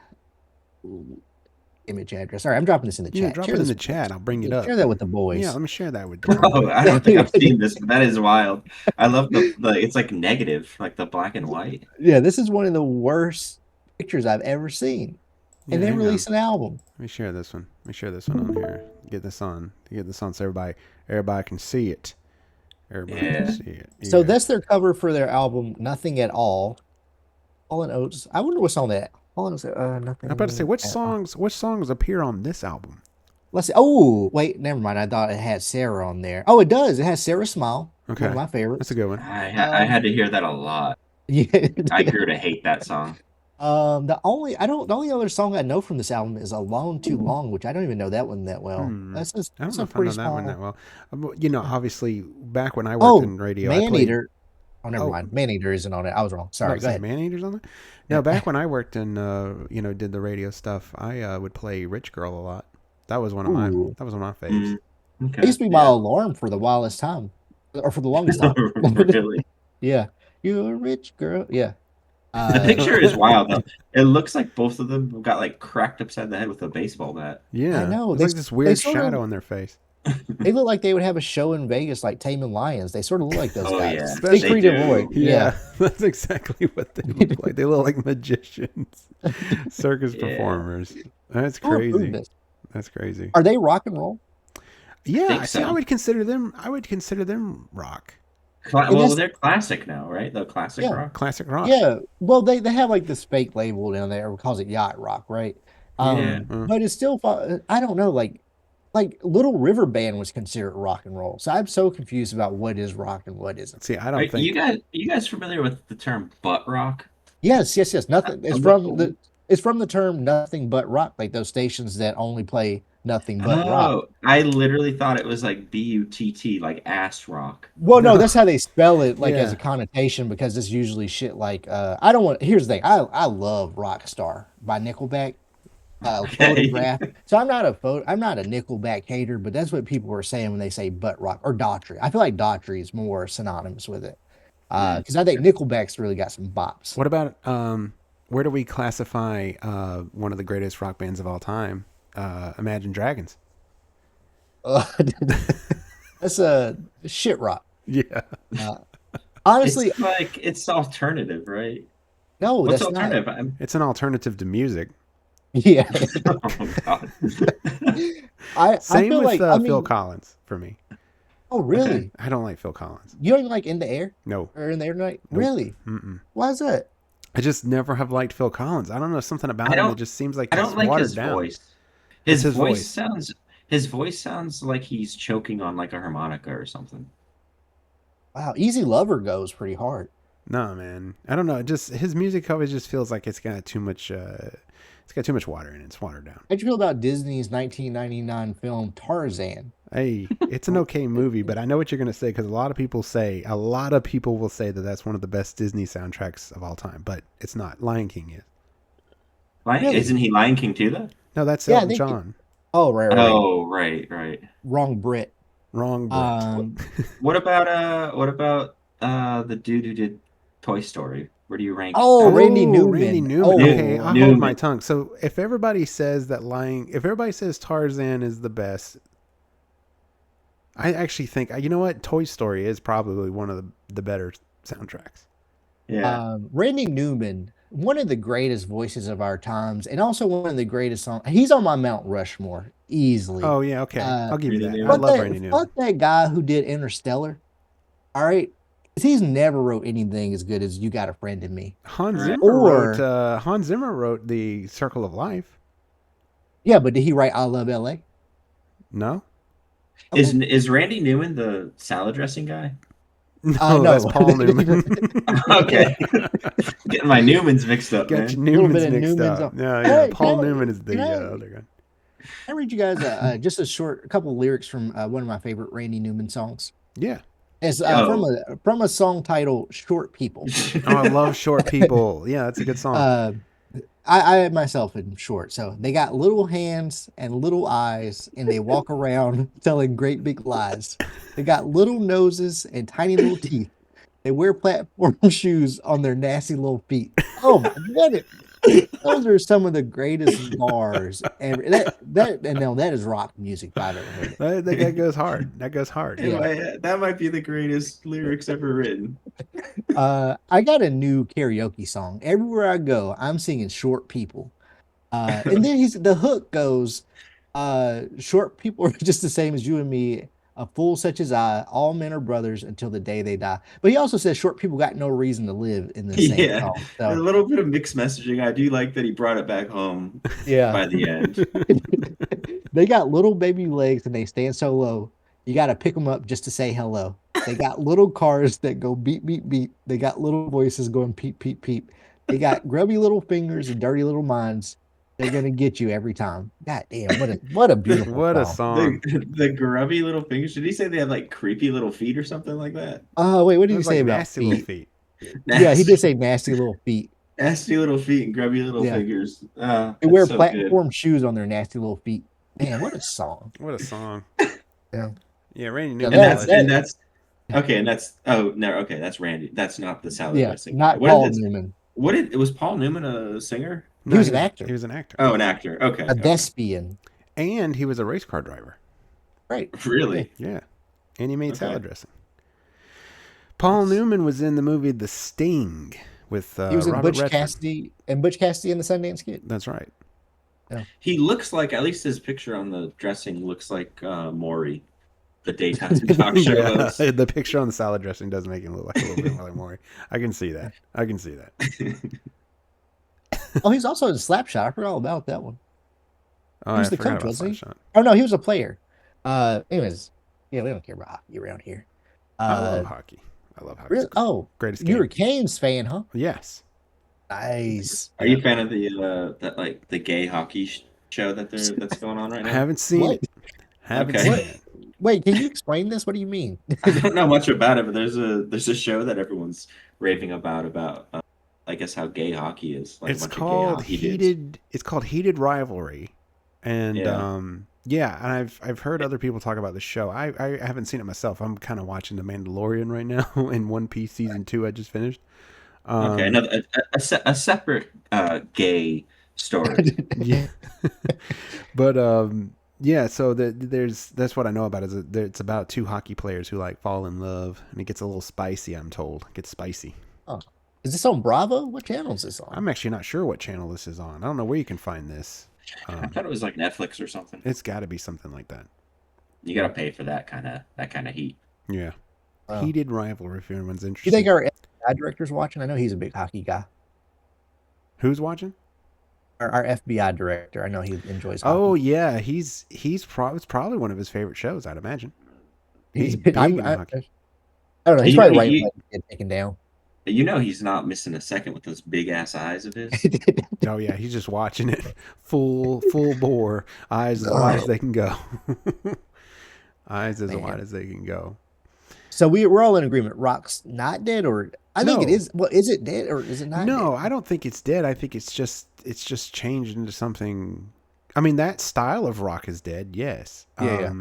C: image address. Sorry, I'm dropping this in the
A: Yeah,
C: chat.
A: drop
C: Share
A: it in
C: this
A: the chat. I'll bring it up.
C: Share that with the boys.
A: Yeah, let me share that with you.
B: Oh, I don't think I've seen this, but that is wild. I love the it's like negative, like the black and white.
C: Yeah, this is one of the worst pictures I've ever seen.
A: Yeah,
C: And they
A: hang
C: released
A: on.
C: an album.
A: Let me share this one. Let me share this one on here. Get this on so everybody can see it. Everybody can
B: Yeah.
A: see it.
C: So
A: Yeah.
C: that's their cover for their album, Nothing at All. Hall and Oates. I wonder what's on that. Hall and Oates, Nothing.
A: I'm about to say which
C: at All.
A: songs appear on this album.
C: Let's see. Oh, wait, never mind. I thought it had Sarah on there. Oh, it does. It has Sarah Smile.
A: Okay.
C: One of my favorites.
A: That's a good one.
B: I had to hear that a lot.
C: Yeah.
B: I grew to hate that song.
C: The only other song I know from this album is Alone Too Long, which I don't even know that one that well. That's
A: I don't
C: that's
A: know
C: a
A: if I know
C: pretty
A: that one
C: small.
A: that well. You know, obviously, back when I
C: Oh,
A: worked in radio, I played.
C: Maneater. Oh, never
A: Oh.
C: mind. Maneater isn't on it. I was wrong. Sorry. Go ahead.
A: Man-Eaters on there? No, back when I worked in, did the radio stuff, I would play Rich Girl a lot. That was one of my
C: Ooh.
A: faves.
B: Okay.
C: It used to be my alarm for the wildest time, or for the longest time.
B: Really?
C: Yeah, you're a rich girl. Yeah.
B: The picture is wild though. It looks like both of them got like cracked upside the head with a baseball bat.
A: Yeah,
C: I know.
A: It's
C: They-
A: like this
C: they
A: weird
C: sort of-
A: shadow on their face.
C: They look like they would have a show in Vegas, like taming lions. They sort of look like those
B: Oh,
C: guys.
B: yeah.
C: Big
B: They
C: Creed
B: do.
C: Boy. Yeah.
A: That's exactly what they look like. They look like magicians, circus
B: Yeah.
A: performers. That's
C: Who approved
A: crazy.
C: this?
A: That's crazy.
C: Are they rock and roll?
A: Yeah,
B: think
A: see,
B: so.
A: I would consider them rock,
B: Well,
C: that's-
B: they're classic now, right? The classic
C: Yeah.
B: rock.
A: classic rock.
C: Yeah. Well, they have like this fake label down there, it calls it yacht rock, right?
B: Yeah.
C: But it's still I don't know, like Little River Band was considered rock and roll. So I'm so confused about what is rock and what isn't.
A: See, I
B: Are
A: don't think
B: you guys familiar with the term butt rock?
C: Yes. Nothing. It's
B: I'm
C: from
B: looking-
C: it's from the term nothing but rock, like those stations that only play nothing but rock.
B: Oh, I literally thought it was like BUTT, like ass rock.
C: Well, no, that's how they spell it, like as
A: Yeah.
C: a connotation, because it's usually shit like I don't want. Here's the thing, I love Rockstar by Nickelback.
B: Okay.
C: Photograph. So I'm not a Nickelback hater, but that's what people were saying when they say butt rock or Daughtry. I feel like Daughtry is more synonymous with it because I think Nickelback's really got some bops.
A: What about where do we classify one of the greatest rock bands of all time? Imagine Dragons.
C: That's a shit rock.
A: Yeah.
C: Honestly,
B: It's like it's alternative, right?
C: no,
B: What's
C: that's not.
B: alternative?
A: It's an alternative to music.
C: Yeah,
B: Oh, God.
C: I
A: Same
C: feel
A: with
C: like I mean,
A: Phil Collins for me.
C: oh really?
A: I don't like Phil Collins.
C: You don't even like In the Air
A: No.
C: or In the Air Tonight?
A: Nope.
C: Really?
A: Mm-mm.
C: Why is that?
A: I just never have liked Phil Collins. I don't know, something about him.
B: don't-
A: It just seems like
B: I
A: he's
B: don't like
A: watered
B: his
A: down.
B: voice.
A: It's his
B: His voice sounds like he's choking on like a harmonica or something.
C: Wow, Easy Lover goes pretty hard.
A: No, man. I don't know. Just his music always just feels like it's got too much. It's got too much water in it. It's watered down.
C: How'd you feel about Disney's 1999 film Tarzan?
A: Hey, it's an okay movie, but I know what you're gonna say because a lot of people will say that that's one of the best Disney soundtracks of all time, but it's not. Lion King is.
C: Really?
B: Isn't he Lion King too, though?
A: No, that's
C: Yeah, I
A: Elton
C: think
A: John.
C: Oh, right.
B: Oh, right.
C: Wrong Brit.
A: Wrong. Brit.
B: What about the dude who did Toy Story? Where do you rank?
C: Oh,
B: that?
C: Randy Newman.
A: Randy Newman.
C: Oh,
A: Okay, I'll hold
B: Newman.
A: my tongue. So if everybody says Tarzan is the best, I actually think, you know what? Toy Story is probably one of the better soundtracks.
B: Yeah.
C: Randy Newman, one of the greatest voices of our times, and also one of the greatest songs. He's on my Mount Rushmore easily.
A: Oh yeah, okay. I'll give you
B: Randy
A: that.
B: Newman.
A: I love Randy Newman.
C: Fuck that guy who did Interstellar. All right, 'cause he's never wrote anything as good as You Got a Friend in Me.
A: Hans
B: Right.
A: Zimmer wrote the Circle of Life.
C: Yeah, but did he write I Love L.A.?
A: No,
B: Is Randy Newman the salad dressing guy?
A: No,
C: no.
A: that's Paul Newman.
B: Okay. Getting my Newmans mixed up,
A: Got
B: man.
A: your
C: A little bit
A: Newmans
C: of
A: mixed
C: Newman's
A: up.
C: on-
A: No,
C: Hey,
A: yeah.
C: can
A: Paul
C: I-
A: Newman is the
C: can I-
A: other guy.
C: I read you guys just a couple of lyrics from one of my favorite Randy Newman songs.
A: Yeah.
C: It's
B: Oh.
C: from a song titled "Short People."
A: Oh, I love short people. Yeah, that's a good song.
C: I myself am short, so they got little hands and little eyes, and they walk around telling great big lies. They got little noses and tiny little teeth. They wear platform shoes on their nasty little feet. Oh my goodness. Those are some of the greatest bars ever. That is rock music if I've ever heard it.
A: That goes hard. That goes hard.
B: In
C: Yeah.
B: my head, that might be the greatest lyrics ever written.
C: I got a new karaoke song. Everywhere I go, I'm singing "Short People," and then the hook goes, "Short people are just the same as you and me. A fool such as I. All men are brothers until the day they die." But he also says, "Short people got no reason to live." In the same
B: Yeah,
C: song.
B: a
C: So
B: little bit of mixed messaging. I do like that he brought it back home
C: yeah,
B: by the end.
C: they got little baby legs and they stand so low. You got to pick them up just to say hello. They got little cars that go beep, beep, beep. They got little voices going peep, peep, peep. They got grubby little fingers and dirty little minds. They're going to get you every time. God damn, what a beautiful
A: What a
C: song.
A: song.
B: The grubby little fingers. Did he say they have like creepy little feet or something like that?
C: Wait, what did you
A: Those
C: say
A: like
C: about
A: nasty little
C: feet?
A: feet.
C: Yeah, he did say nasty little feet.
B: Nasty little feet and grubby little
C: Yeah.
B: fingers.
C: They
B: That's
C: wear
B: so
C: platform shoes on their nasty little feet. Man, what a song.
A: What a song.
C: Yeah.
A: Yeah, Randy
C: Yeah,
A: Newman.
B: good. And that's okay. And that's okay. That's Randy. That's not the salad
C: Yeah,
B: dressing.
C: not
B: What
C: Paul
B: is-
C: Newman.
B: was Paul Newman a singer?
C: He was an actor.
A: He was an actor.
B: Oh, an actor. Okay.
C: A thespian.
A: And he was a race car driver.
C: Right.
B: Really?
A: Yeah. And he made
B: Okay.
A: salad dressing. Paul Newman was in the movie The Sting with
C: He was in
A: Robert
C: Butch
A: Redford.
C: Cassidy and Butch Cassidy and the Sundance Kid.
A: That's right.
B: He looks like, at least his picture on the dressing looks like Maury, the daytime talk show
A: Yeah,
B: host.
A: the picture on the salad dressing does make him look like a little bit more like Maury. I can see that.
C: Oh, he's also in Slapshot. I forgot all about that one.
A: Oh,
C: He was
A: I
C: the
A: forgot
C: coach,
A: about
C: wasn't he?
A: Slapshot.
C: Oh no, he was a player. Anyways, yeah, we don't care about hockey around here.
A: I love hockey.
C: Really? Oh,
A: Greatest game.
C: you're a Canes fan, huh?
A: Yes.
C: Nice.
B: Are you a fan of the gay hockey show that's going on right now?
A: Haven't seen
C: What?
A: it. Haven't
B: Okay.
A: seen it.
C: Wait, can you explain this? What do you mean?
B: I don't know much about it, but there's a show that everyone's raving about I guess how gay hockey is. Like
A: It's
B: a bunch
A: called
B: of gay hockey dudes.
A: It's called Heated Rivalry. And
B: Yeah.
A: and I've heard other people talk about the show. I haven't seen it myself. I'm kind of watching The Mandalorian right now in One Piece season 2 I just finished.
B: Okay, another a separate gay story.
A: Yeah. But yeah, so that's what I know about it, is that it's about two hockey players who like fall in love, and it gets a little spicy, I'm told. It gets spicy.
C: Oh, is this on Bravo? What channel is this on?
A: I'm actually not sure what channel this is on. I don't know where you can find this.
B: I thought it was like Netflix or something.
A: It's got to be something like that.
B: You gotta pay for that kind of heat.
A: Yeah.
C: Wow.
A: Heated Rivalry, if anyone's
C: You
A: interested.
C: think our FBI director's watching? I know he's a big hockey guy.
A: Who's watching?
C: Our FBI director. I know he enjoys hockey.
A: Oh yeah, it's probably one of his favorite shows, I'd imagine. He's big
C: I
A: into
C: don't
A: hockey.
C: know. He's
B: You
C: probably
B: know,
C: right
B: he-
C: when get taken down.
B: You know he's not missing a second with those big ass eyes of his.
A: Oh yeah, he's just watching it full bore, eyes as wide as they can go. Eyes as wide as they can go.
C: So we're all in agreement. Rock's not dead, or I think it
A: No.
C: is. Well, is it dead or is it not?
A: No,
C: dead?
A: I don't think it's dead. I think it's just changed into something. I mean, that style of rock is dead. Yes.
C: Yeah.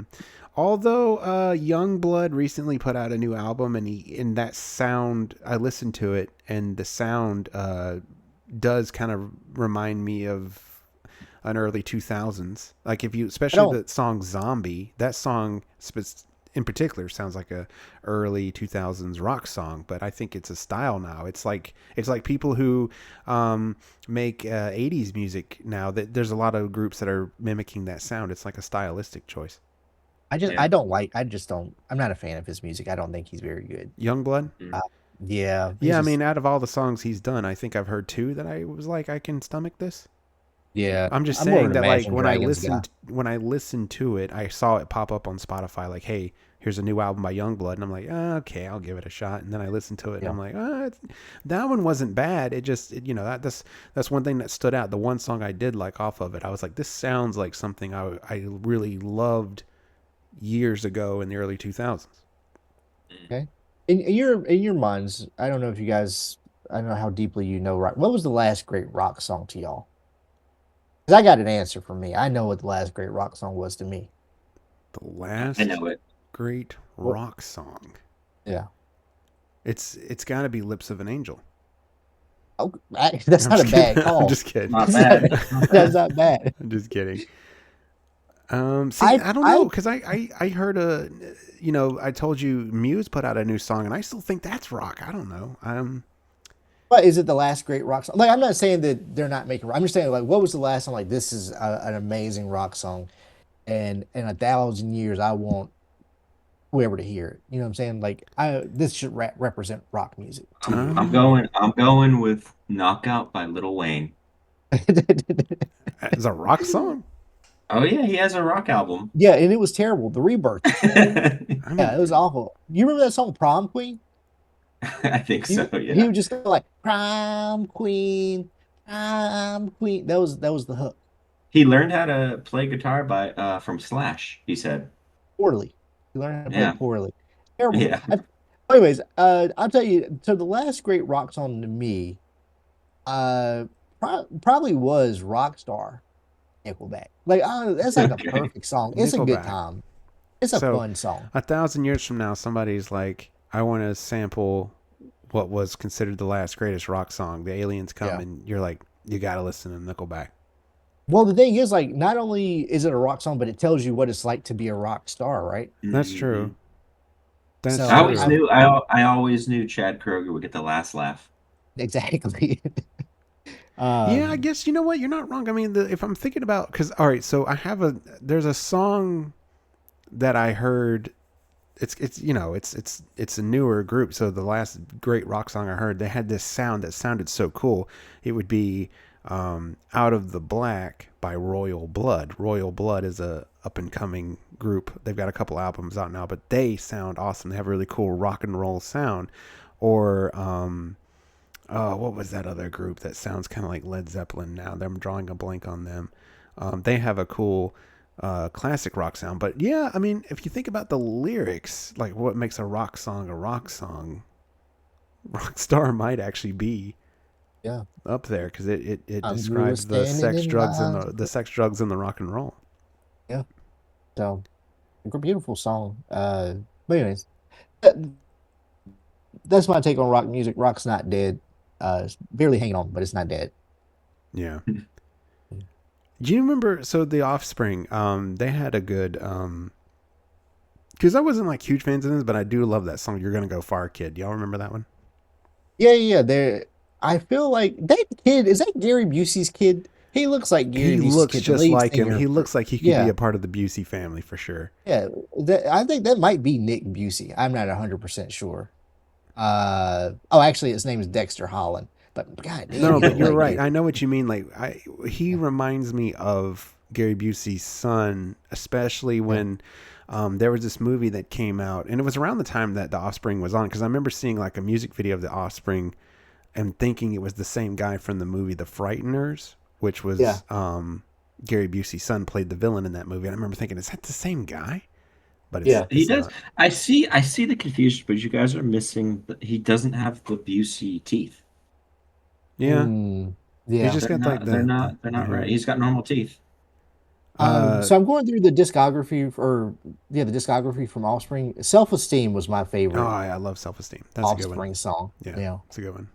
A: Although Youngblood recently put out a new album, and in that sound, I listened to it, and the sound does kind of remind me of an early 2000s. Like if you, especially the song "Zombie," that song in particular sounds like a early 2000s rock song, but I think it's a style now. It's like people who make 80s music now. That there's a lot of groups that are mimicking that sound. It's like a stylistic choice.
C: I'm not a fan of his music. I don't think he's very good.
A: Youngblood?
C: Yeah.
A: Yeah, I mean, out of all the songs he's done, I think I've heard two that I was like, I can stomach this.
C: Yeah,
A: I'm just
C: more of
A: saying
C: an
A: that like
C: Imagine Dragons guy.
A: when I listened to it, I saw it pop up on Spotify like, hey, here's a new album by Youngblood, and I'm like, okay, I'll give it a shot. And then I listened to it, and I'm like, that one wasn't bad. It just, that's one thing that stood out. The one song I did like off of it, I was like, this sounds like something I really loved years ago in the early 2000s.
C: Okay. In your minds, I don't know if you guys, I don't know how deeply you know rock. What was the last great rock song to y'all? Because I got an answer for me. I know what the last great rock song was to me.
A: The last
B: I know it.
A: great rock song.
C: Yeah.
A: It's got to be Lips of an Angel.
C: Oh, that's not a bad call.
A: I'm just kidding.
B: Not bad.
C: That's not bad.
A: I'm just kidding. I don't know, because I heard I told you Muse put out a new song, and I still think that's rock. I don't know.
C: But is it the last great rock song? Like, I'm not saying that they're not making. I'm just saying, like, what was the last song? Like, this is an amazing rock song, and in 1,000 years, I want whoever to hear it. You know what I'm saying? Like, this should represent rock music.
B: I'm going with Knockout by Lil Wayne.
A: It's a rock song.
B: Oh yeah, he has a rock album.
C: Yeah, and it was terrible. The Rebirth.
A: I
C: Yeah, it was awful. You remember that song Prom Queen?
B: I think so. Yeah.
C: He would just go like Prom Queen, Prom Queen. That was the hook.
B: He learned how to play guitar from Slash. He said.
C: Poorly. He learned how to play poorly. Terrible.
B: Yeah.
C: Anyways, I'll tell you. So the last great rock song to me, probably was Rockstar, Nickelback. Like, that's like a perfect song. It's a good
A: Nickelback.
C: time. It's a fun song.
A: 1,000 years from now, somebody's like, I want to sample what was considered the last greatest rock song. The aliens come, and you're like, you got to listen to Nickelback.
C: Well, the thing is, like, not only is it a rock song, but it tells you what it's like to be a rock star, right?
A: That's true. That's
C: So,
A: true.
B: I always knew Chad Kroeger would get the last laugh.
C: Exactly.
A: Yeah, I guess, you know what? You're not wrong. I mean, if I'm thinking about, because, all right, so there's a song that I heard. It's a newer group. So the last great rock song I heard, they had this sound that sounded so cool. It would be Out of the Black by Royal Blood. Royal Blood is a up and coming group. They've got a couple albums out now, but they sound awesome. They have a really cool rock and roll sound. Or what was that other group that sounds kind of like Led Zeppelin now? I'm drawing a blank on them. They have a cool classic rock sound. But yeah, I mean, if you think about the lyrics, like what makes a rock song, Rockstar might actually be up there, because it describes the sex, drugs, and the sex, drugs, and the rock and roll.
C: Yeah. So, a beautiful song. But anyways, that's my take on rock music. Rock's not dead. It's barely hanging on, but it's not dead.
A: Yeah. Do you remember? So the Offspring, they had a good, because I wasn't like huge fans of this, but I do love that song. You're Gonna Go Far, Kid. Y'all remember that one?
C: Yeah. I feel like that kid, is that Gary Busey's kid? He looks like Gary Busey's kid.
A: He looks just like him.
C: Singer.
A: He looks like he could be a part of the Busey family for sure.
C: Yeah, I think that might be Nick Busey. I'm not 100% sure. Actually, his name is Dexter Holland. But God,
A: no, but you're right. I know what you mean. Like, he reminds me of Gary Busey's son, especially when there was this movie that came out, and it was around the time that The Offspring was on. Because I remember seeing like a music video of The Offspring and thinking it was the same guy from the movie The Frighteners, which was Gary Busey's son played the villain in that movie. And I remember thinking, is that the same guy? But
B: he does. I see the confusion, but you guys are missing. He doesn't have the Busey teeth.
A: Yeah.
C: Yeah.
A: He just got like
B: they're not right. He's got normal teeth.
C: So I'm going through the discography the discography from Offspring. Self-Esteem was my favorite.
A: Oh, I love Self-Esteem. That's a good one.
C: Offspring song.
A: Yeah, it's a good one.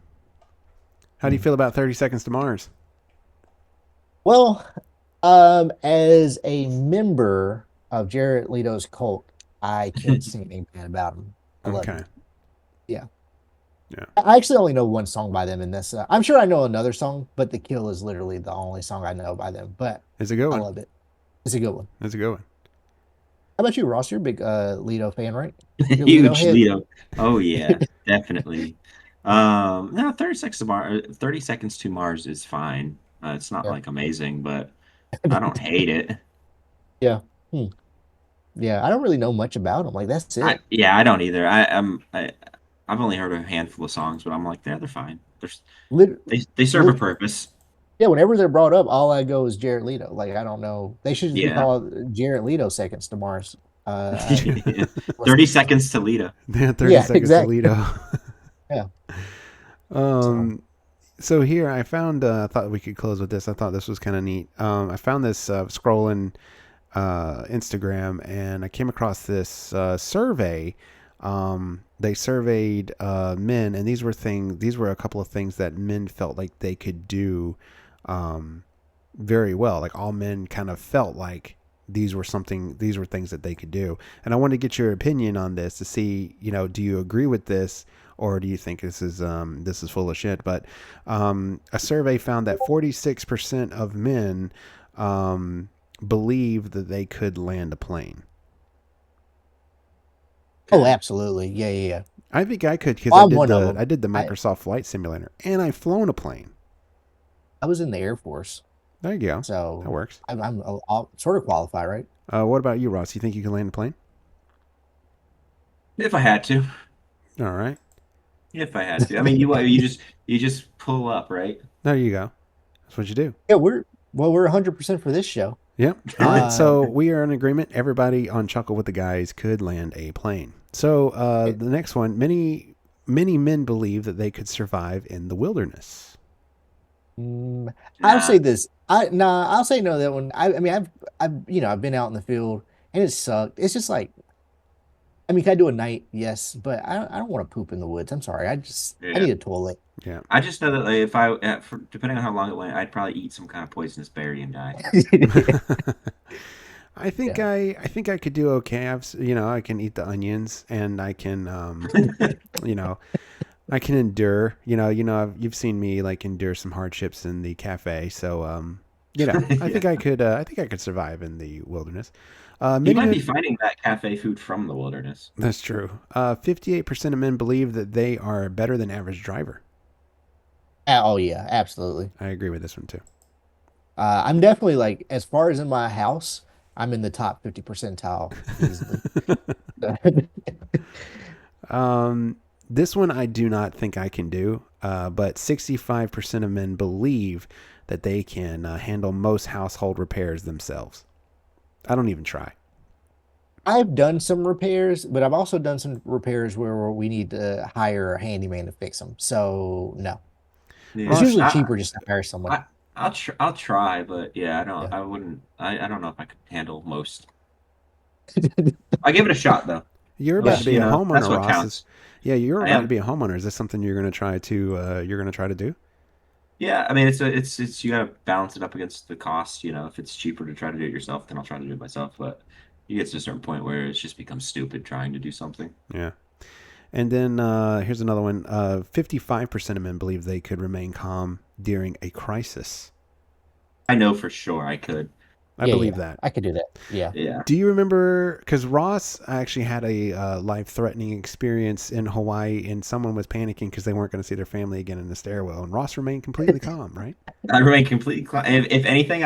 A: How do you feel about 30 Seconds to Mars?
C: Well, as a member of Jared Leto's cult, I can't sing anything bad about him. I love him. Yeah. I actually only know one song by them, and that's I'm sure I know another song, but The Kill is literally the only song I know by them. But
A: it's a good one.
C: I love it. It's a good one.
A: It's a good one.
C: How about you, Ross? You're a big Leto fan, right?
B: Huge Leto. Oh yeah, definitely. No, 30 Seconds to Mars is fine. It's not
C: Yeah.
B: like amazing, but I don't hate it.
C: Yeah. Hmm. Yeah, I don't really know much about them. Like that's it.
B: I don't either. I've only heard a handful of songs, but I'm like, they're fine.
C: Lit,
B: They serve a
C: lit,
B: purpose.
C: yeah, whenever they're brought up, all I go is Jared Leto. Like I don't know. They should just be
B: Yeah.
C: called Jared Leto seconds to Mars. I,
B: 30 seconds to Lita.
A: Yeah, 30
C: yeah,
A: seconds to
C: exactly.
A: Lido.
C: Yeah.
A: So here I found, I thought we could close with this. I thought this was kind of neat. I found this scrolling Instagram, and I came across this survey. They surveyed men, and these were a couple of things that men felt like they could do very well. Like all men kind of felt like these were things that they could do. And I wanted to get your opinion on this to see, do you agree with this? Or do you think this is full of shit? But a survey found that 46% of men believe that they could land a plane.
C: Oh, absolutely. Yeah.
A: I think I could because
C: Well, I'm one of them.
A: I did the Microsoft Flight Simulator, and I've flown a plane.
C: I was in the Air Force,
A: There you go.
C: so
A: That works.
C: I'm sort of qualified, right?
A: What about you, Ross? You think you can land a plane?
B: If I had to.
A: All right.
B: If I had to. I mean, you just pull up, right?
A: There you go. That's what you do.
C: Yeah, we're 100% for this show.
A: Yep. All right. So we are in agreement. Everybody on Chuckle with the Guys could land a plane. So the next one, many men believe that they could survive in the wilderness.
C: I'll say this. I'll say no. That one. I mean, I've been out in the field and it sucked. It's just like, I mean, can I do a night? Yes, but I don't want to poop in the woods. I'm sorry. I need a toilet.
A: Yeah.
B: I just know that like, if I, depending on how long it went, I'd probably eat some kind of poisonous berry and die.
A: I think I could do okay. I can eat the onions, and I can, I can endure. You've seen me like endure some hardships in the cafe. So, I think I could. I think I could survive in the wilderness.
B: You might be finding that cafe food from the wilderness.
A: That's true. 58% of men believe that they are a better than average driver.
C: Oh yeah, absolutely.
A: I agree with this one too.
C: I'm definitely like, as far as in my house, I'm in the top 50 percentile easily.
A: This one I do not think I can do, but 65% of men believe that they can handle most household repairs themselves. I don't even try.
C: I've done some repairs, but I've also done some repairs where we need to hire a handyman to fix them. So no,
B: Yeah.
C: it's usually cheaper just to hire someone.
B: I'll try, but yeah, I wouldn't. I don't know if I could handle most. I give it a shot though.
A: You're about to be a homeowner,
B: that's what
A: Ross.
B: counts.
A: Yeah, you're about to be a homeowner. Is this something you're going to try to do?
B: Yeah, I mean, it's you got to balance it up against the cost. If it's cheaper to try to do it yourself, then I'll try to do it myself. But you get to a certain point where it just becomes stupid trying to do something.
A: Yeah. And then here's another one. 55% of men believe they could remain calm during a crisis.
B: I know for sure I could.
A: I believe that.
C: I could do that. Yeah.
B: Yeah.
A: Do you remember, because Ross actually had a life-threatening experience in Hawaii, and someone was panicking because they weren't going to see their family again in the stairwell, and Ross remained completely calm, right?
B: I remained completely calm. If anything,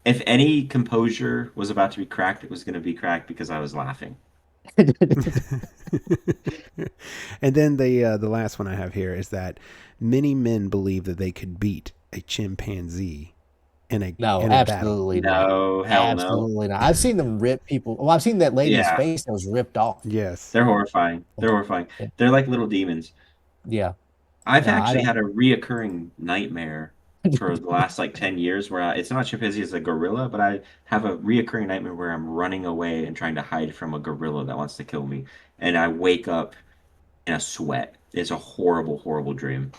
B: if any composure was about to be cracked, it was going to be cracked because I was laughing.
A: And then the last one I have here is that many men believe that they could beat a chimpanzee in a
C: absolutely
A: battle.
B: No, hell
C: absolutely not. I've seen them rip people. Well, I've seen that lady's face that was ripped off.
A: Yes,
B: they're horrifying. They're like little demons.
C: Yeah,
B: I've actually had a reoccurring nightmare for the last 10 years where it's not a chimpanzee, it's a gorilla, but I have a reoccurring nightmare where I'm running away and trying to hide from a gorilla that wants to kill me, and I wake up in a sweat. It's a horrible, horrible dream.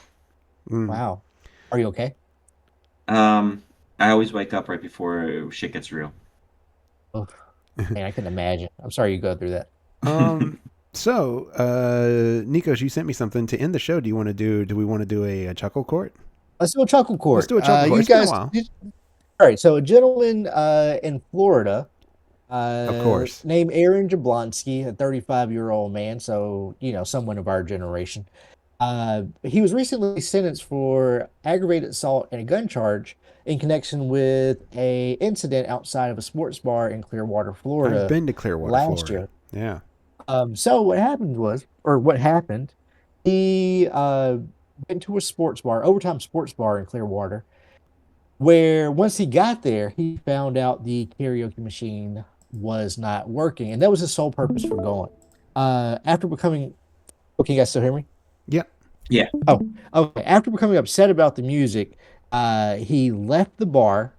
C: Wow. Are you okay?
B: I always wake up right before shit gets real.
C: Oh, man, I can imagine. I'm sorry you go through that.
A: So, Nikos, you sent me something to end the show. Do we want to do a Chuckle Court?
C: Let's do a Chuckle Court.
A: Let's do a Chuckle Court.
C: You guys, all right. So a gentleman in Florida,
A: of course,
C: named Aaron Jablonski, a 35-year-old man. So, someone of our generation. He was recently sentenced for aggravated assault and a gun charge in connection with a incident outside of a sports bar in Clearwater,
A: I've
C: Florida
A: been to Clearwater,
C: last
A: Florida.
C: year.
A: Yeah.
C: So what happened, he went to a sports bar, Overtime Sports Bar in Clearwater, where once he got there, he found out the karaoke machine was not working, and that was his sole purpose for going. After becoming, okay, you guys still hear me?
A: Yep.
B: Yeah.
C: Oh, okay. After becoming upset about the music, he left the bar.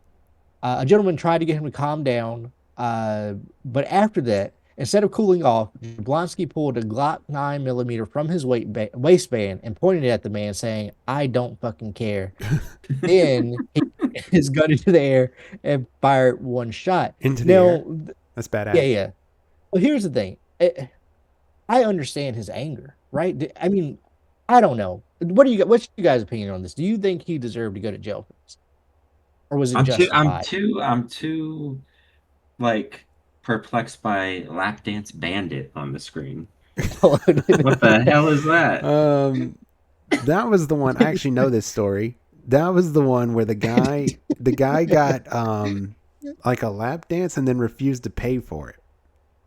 C: A gentleman tried to get him to calm down, but after that, instead of cooling off, Jablonski pulled a Glock 9mm from his waistband and pointed it at the man, saying, "I don't fucking care." Then he put his gun into the air and fired one shot.
A: Into the
C: Now,
A: air. That's badass.
C: yeah. Well, here's the thing. I understand his anger, right? I mean, I don't know. What's you guys' opinion on this? Do you think he deserved to go to jail for this? Or was it justified?
B: I'm too like perplexed by Lap Dance Bandit on the screen. What the hell is that?
A: That was the one. I actually know this story. That was the one where the guy got like a lap dance and then refused to pay for it.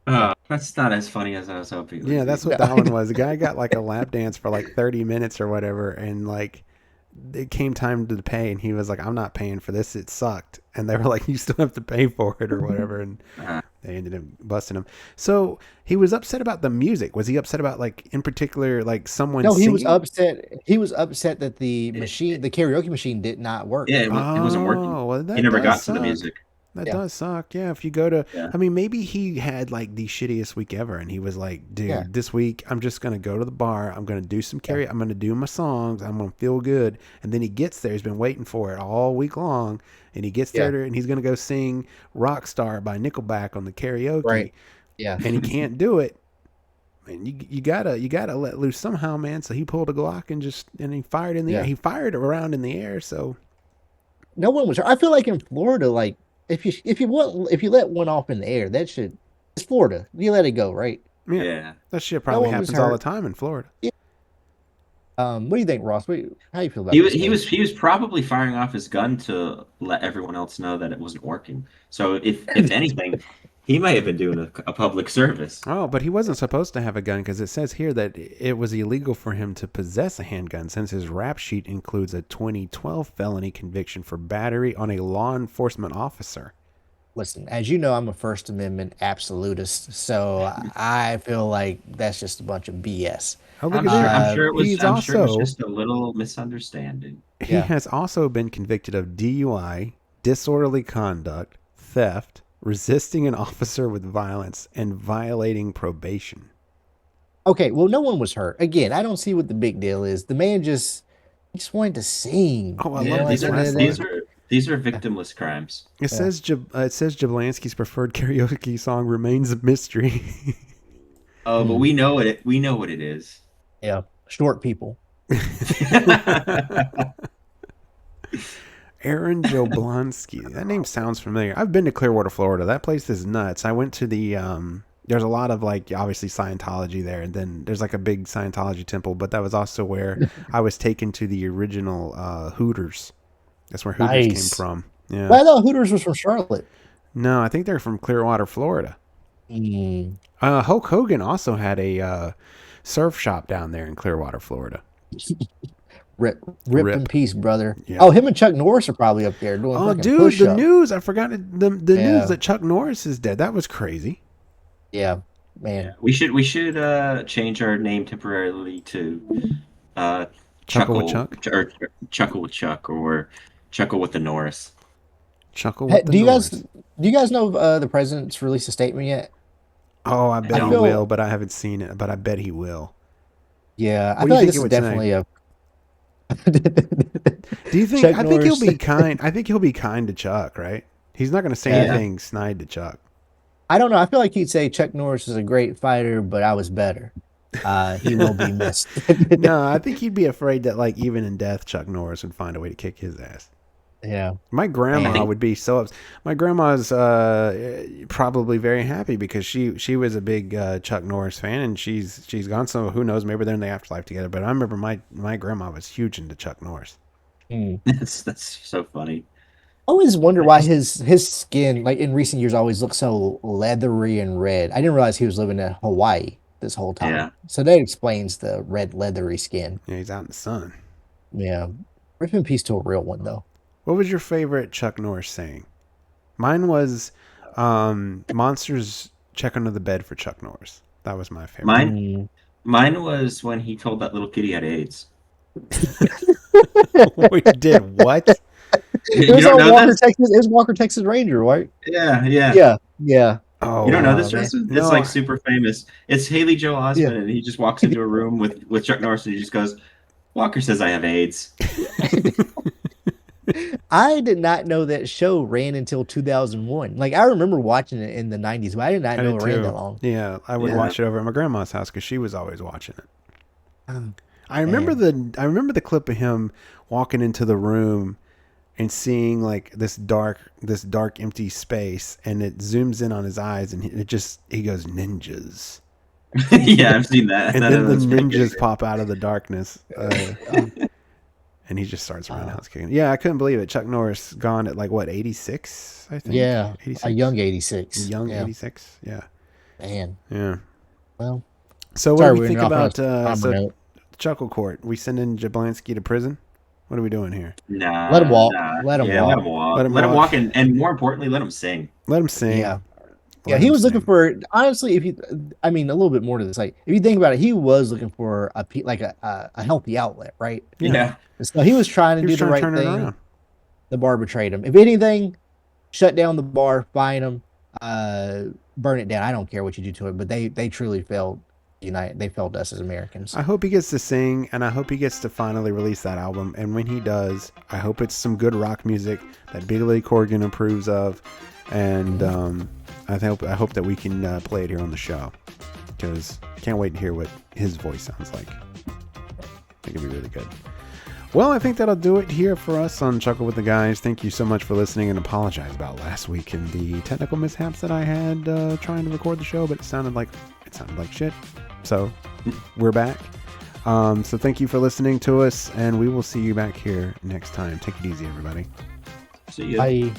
B: Oh, that's not as funny as I was hoping.
A: Yeah, that's what that one was. The guy got like a lap dance for like 30 minutes or whatever, and like it came time to pay, and he was like, "I'm not paying for this. It sucked." And they were like, "You still have to pay for it or whatever," and they ended up busting him. So he was upset about the music. Was he upset about like in particular like someone?
C: No, he
A: singing?
C: was upset. He was upset that the karaoke machine did not work.
B: Yeah, it wasn't working.
A: Well,
B: He never got
A: suck.
B: to the music.
A: That does suck. Yeah, if you go to,
B: Yeah.
A: I mean, maybe he had like the shittiest week ever, and he was like, "Dude, this week I'm just gonna go to the bar. I'm gonna do some karaoke. I'm gonna do my songs. I'm gonna feel good." And then he gets there. He's been waiting for it all week long, and he gets there, and he's gonna go sing "Rockstar" by Nickelback on the karaoke.
C: Right. Yeah.
A: And he can't do it. And you gotta let loose somehow, man. So he pulled a Glock and he fired in the air. He fired around in the air. So
C: no one was hurt. I feel like in Florida, like if you let one off in the air, it's Florida. You let it go, right?
B: Yeah.
A: That shit probably happens all the time in Florida.
C: Yeah. What do you think, Ross? How do you feel about
B: he was probably firing off his gun to let everyone else know that it wasn't working. So if anything, he might have been doing a public service.
A: Oh, but he wasn't supposed to have a gun because it says here that it was illegal for him to possess a handgun since his rap sheet includes a 2012 felony conviction for battery on a law enforcement officer.
C: Listen, as you know, I'm a First Amendment absolutist, so I feel like that's just a bunch of BS.
A: Oh,
B: I'm sure it was just a little misunderstanding.
A: He has also been convicted of DUI, disorderly conduct, theft, resisting an officer with violence, and violating probation.
C: Okay, well, no one was hurt. Again, I don't see what the big deal is. The man just wanted to sing.
A: Oh, I love these
B: are victimless crimes.
A: It says Jablonski's preferred karaoke song remains a mystery.
B: Oh, but we know it. We know what it is.
C: Yeah, short people.
A: Aaron Jablonski. That name sounds familiar. I've been to Clearwater, Florida. That place is nuts. I went to the there's a lot of like obviously Scientology there, and then there's like a big Scientology temple, but that was also where I was taken to the original Hooters. That's where Hooters came from. Yeah.
C: Well, I thought Hooters was from Charlotte.
A: No, I think they're from Clearwater, Florida. Hulk Hogan also had a surf shop down there in Clearwater, Florida.
C: Rip in peace, brother.
A: Yeah.
C: Oh, him and Chuck Norris are probably up there doing fucking
A: dude,
C: push-ups.
A: the news. I forgot the news that Chuck Norris is dead. That was crazy.
C: Yeah, man.
B: Yeah. We should change our name temporarily to
A: Chuckle with Chuck,
B: or Chuckle with Chuck, or Chuckle with the Norris.
A: Chuckle with the Norris.
C: Do you guys know the president's released a statement yet?
A: Oh, I bet he will, but I haven't seen it. But I bet he will.
C: Yeah, I feel like this is definitely a.
A: Do you think? I think he'll be kind. I think he'll be kind to Chuck, right? He's not going to say anything snide to Chuck.
C: I don't know. I feel like he'd say Chuck Norris is a great fighter, but I was better. He will be missed.
A: No, I think he'd be afraid that, like, even in death, Chuck Norris would find a way to kick his ass.
C: Yeah.
A: My grandma would be so upset. My grandma's probably very happy because she was a big Chuck Norris fan, and she's gone. So who knows? Maybe they're in the afterlife together. But I remember my grandma was huge into Chuck Norris.
B: That's so funny.
C: I always wonder why his skin, like in recent years, always looks so leathery and red. I didn't realize he was living in Hawaii this whole time.
B: Yeah.
C: So that explains the red leathery skin.
A: Yeah, he's out in the sun.
C: Yeah. Rip in peace to a real one, though.
A: What was your favorite Chuck Norris saying? Mine was Monsters Check Under the Bed for Chuck Norris. That was my favorite.
B: Mine was when he told that little kid he had AIDS.
A: We did what?
C: It was on Walker, Texas. It was Walker, Texas Ranger, right?
B: Yeah.
A: Oh,
B: you don't know this, Justin?
A: No.
B: It's like super famous. It's Haley Joel Osment, and he just walks into a room with Chuck Norris, and he just goes, "Walker says I have AIDS."
C: I did not know that show ran until 2001. Like, I remember watching it in the 90s, but I did not know it ran that long.
A: Yeah, I would watch it over at my grandma's house because she was always watching it. I remember the clip of him walking into the room and seeing like this dark empty space, and it zooms in on his eyes, and he goes, "Ninjas."
B: Yeah, I've seen that.
A: And then the ninjas pop out of the darkness. And he just starts roundhouse kicking. Yeah, I couldn't believe it. Chuck Norris gone at like what, 86, I think?
C: Yeah,
A: 86?
C: a young 86.
A: A young 86, yeah.
C: Man.
A: Yeah.
C: Well.
A: So what do we think about Chuckle Court? We sending Jablansky to prison? What are we doing here?
B: Nah.
C: Let him walk.
B: Nah.
C: Let him walk.
B: Let him walk, and more importantly, let him sing.
A: Let him sing.
C: Yeah. Yeah, he was looking for, honestly, a little bit more to this. Like, if you think about it, he was looking for a healthy outlet, right?
B: Yeah.
C: So he was trying to do the right thing. The bar betrayed him. If anything, shut down the bar, fine him, burn it down. I don't care what you do to it, but they truly failed. They failed us as Americans.
A: I hope he gets to sing, and I hope he gets to finally release that album. And when he does, I hope it's some good rock music that Billy Corgan approves of. And I hope that we can play it here on the show, because I can't wait to hear what his voice sounds like. I think it'll be really good. Well, I think that'll do it here for us on Chuckle with the Guys. Thank you so much for listening, and apologize about last week and the technical mishaps that I had trying to record the show, but it sounded like shit. So we're back. So thank you for listening to us, and we will see you back here next time. Take it easy, everybody.
B: See you.
C: Bye.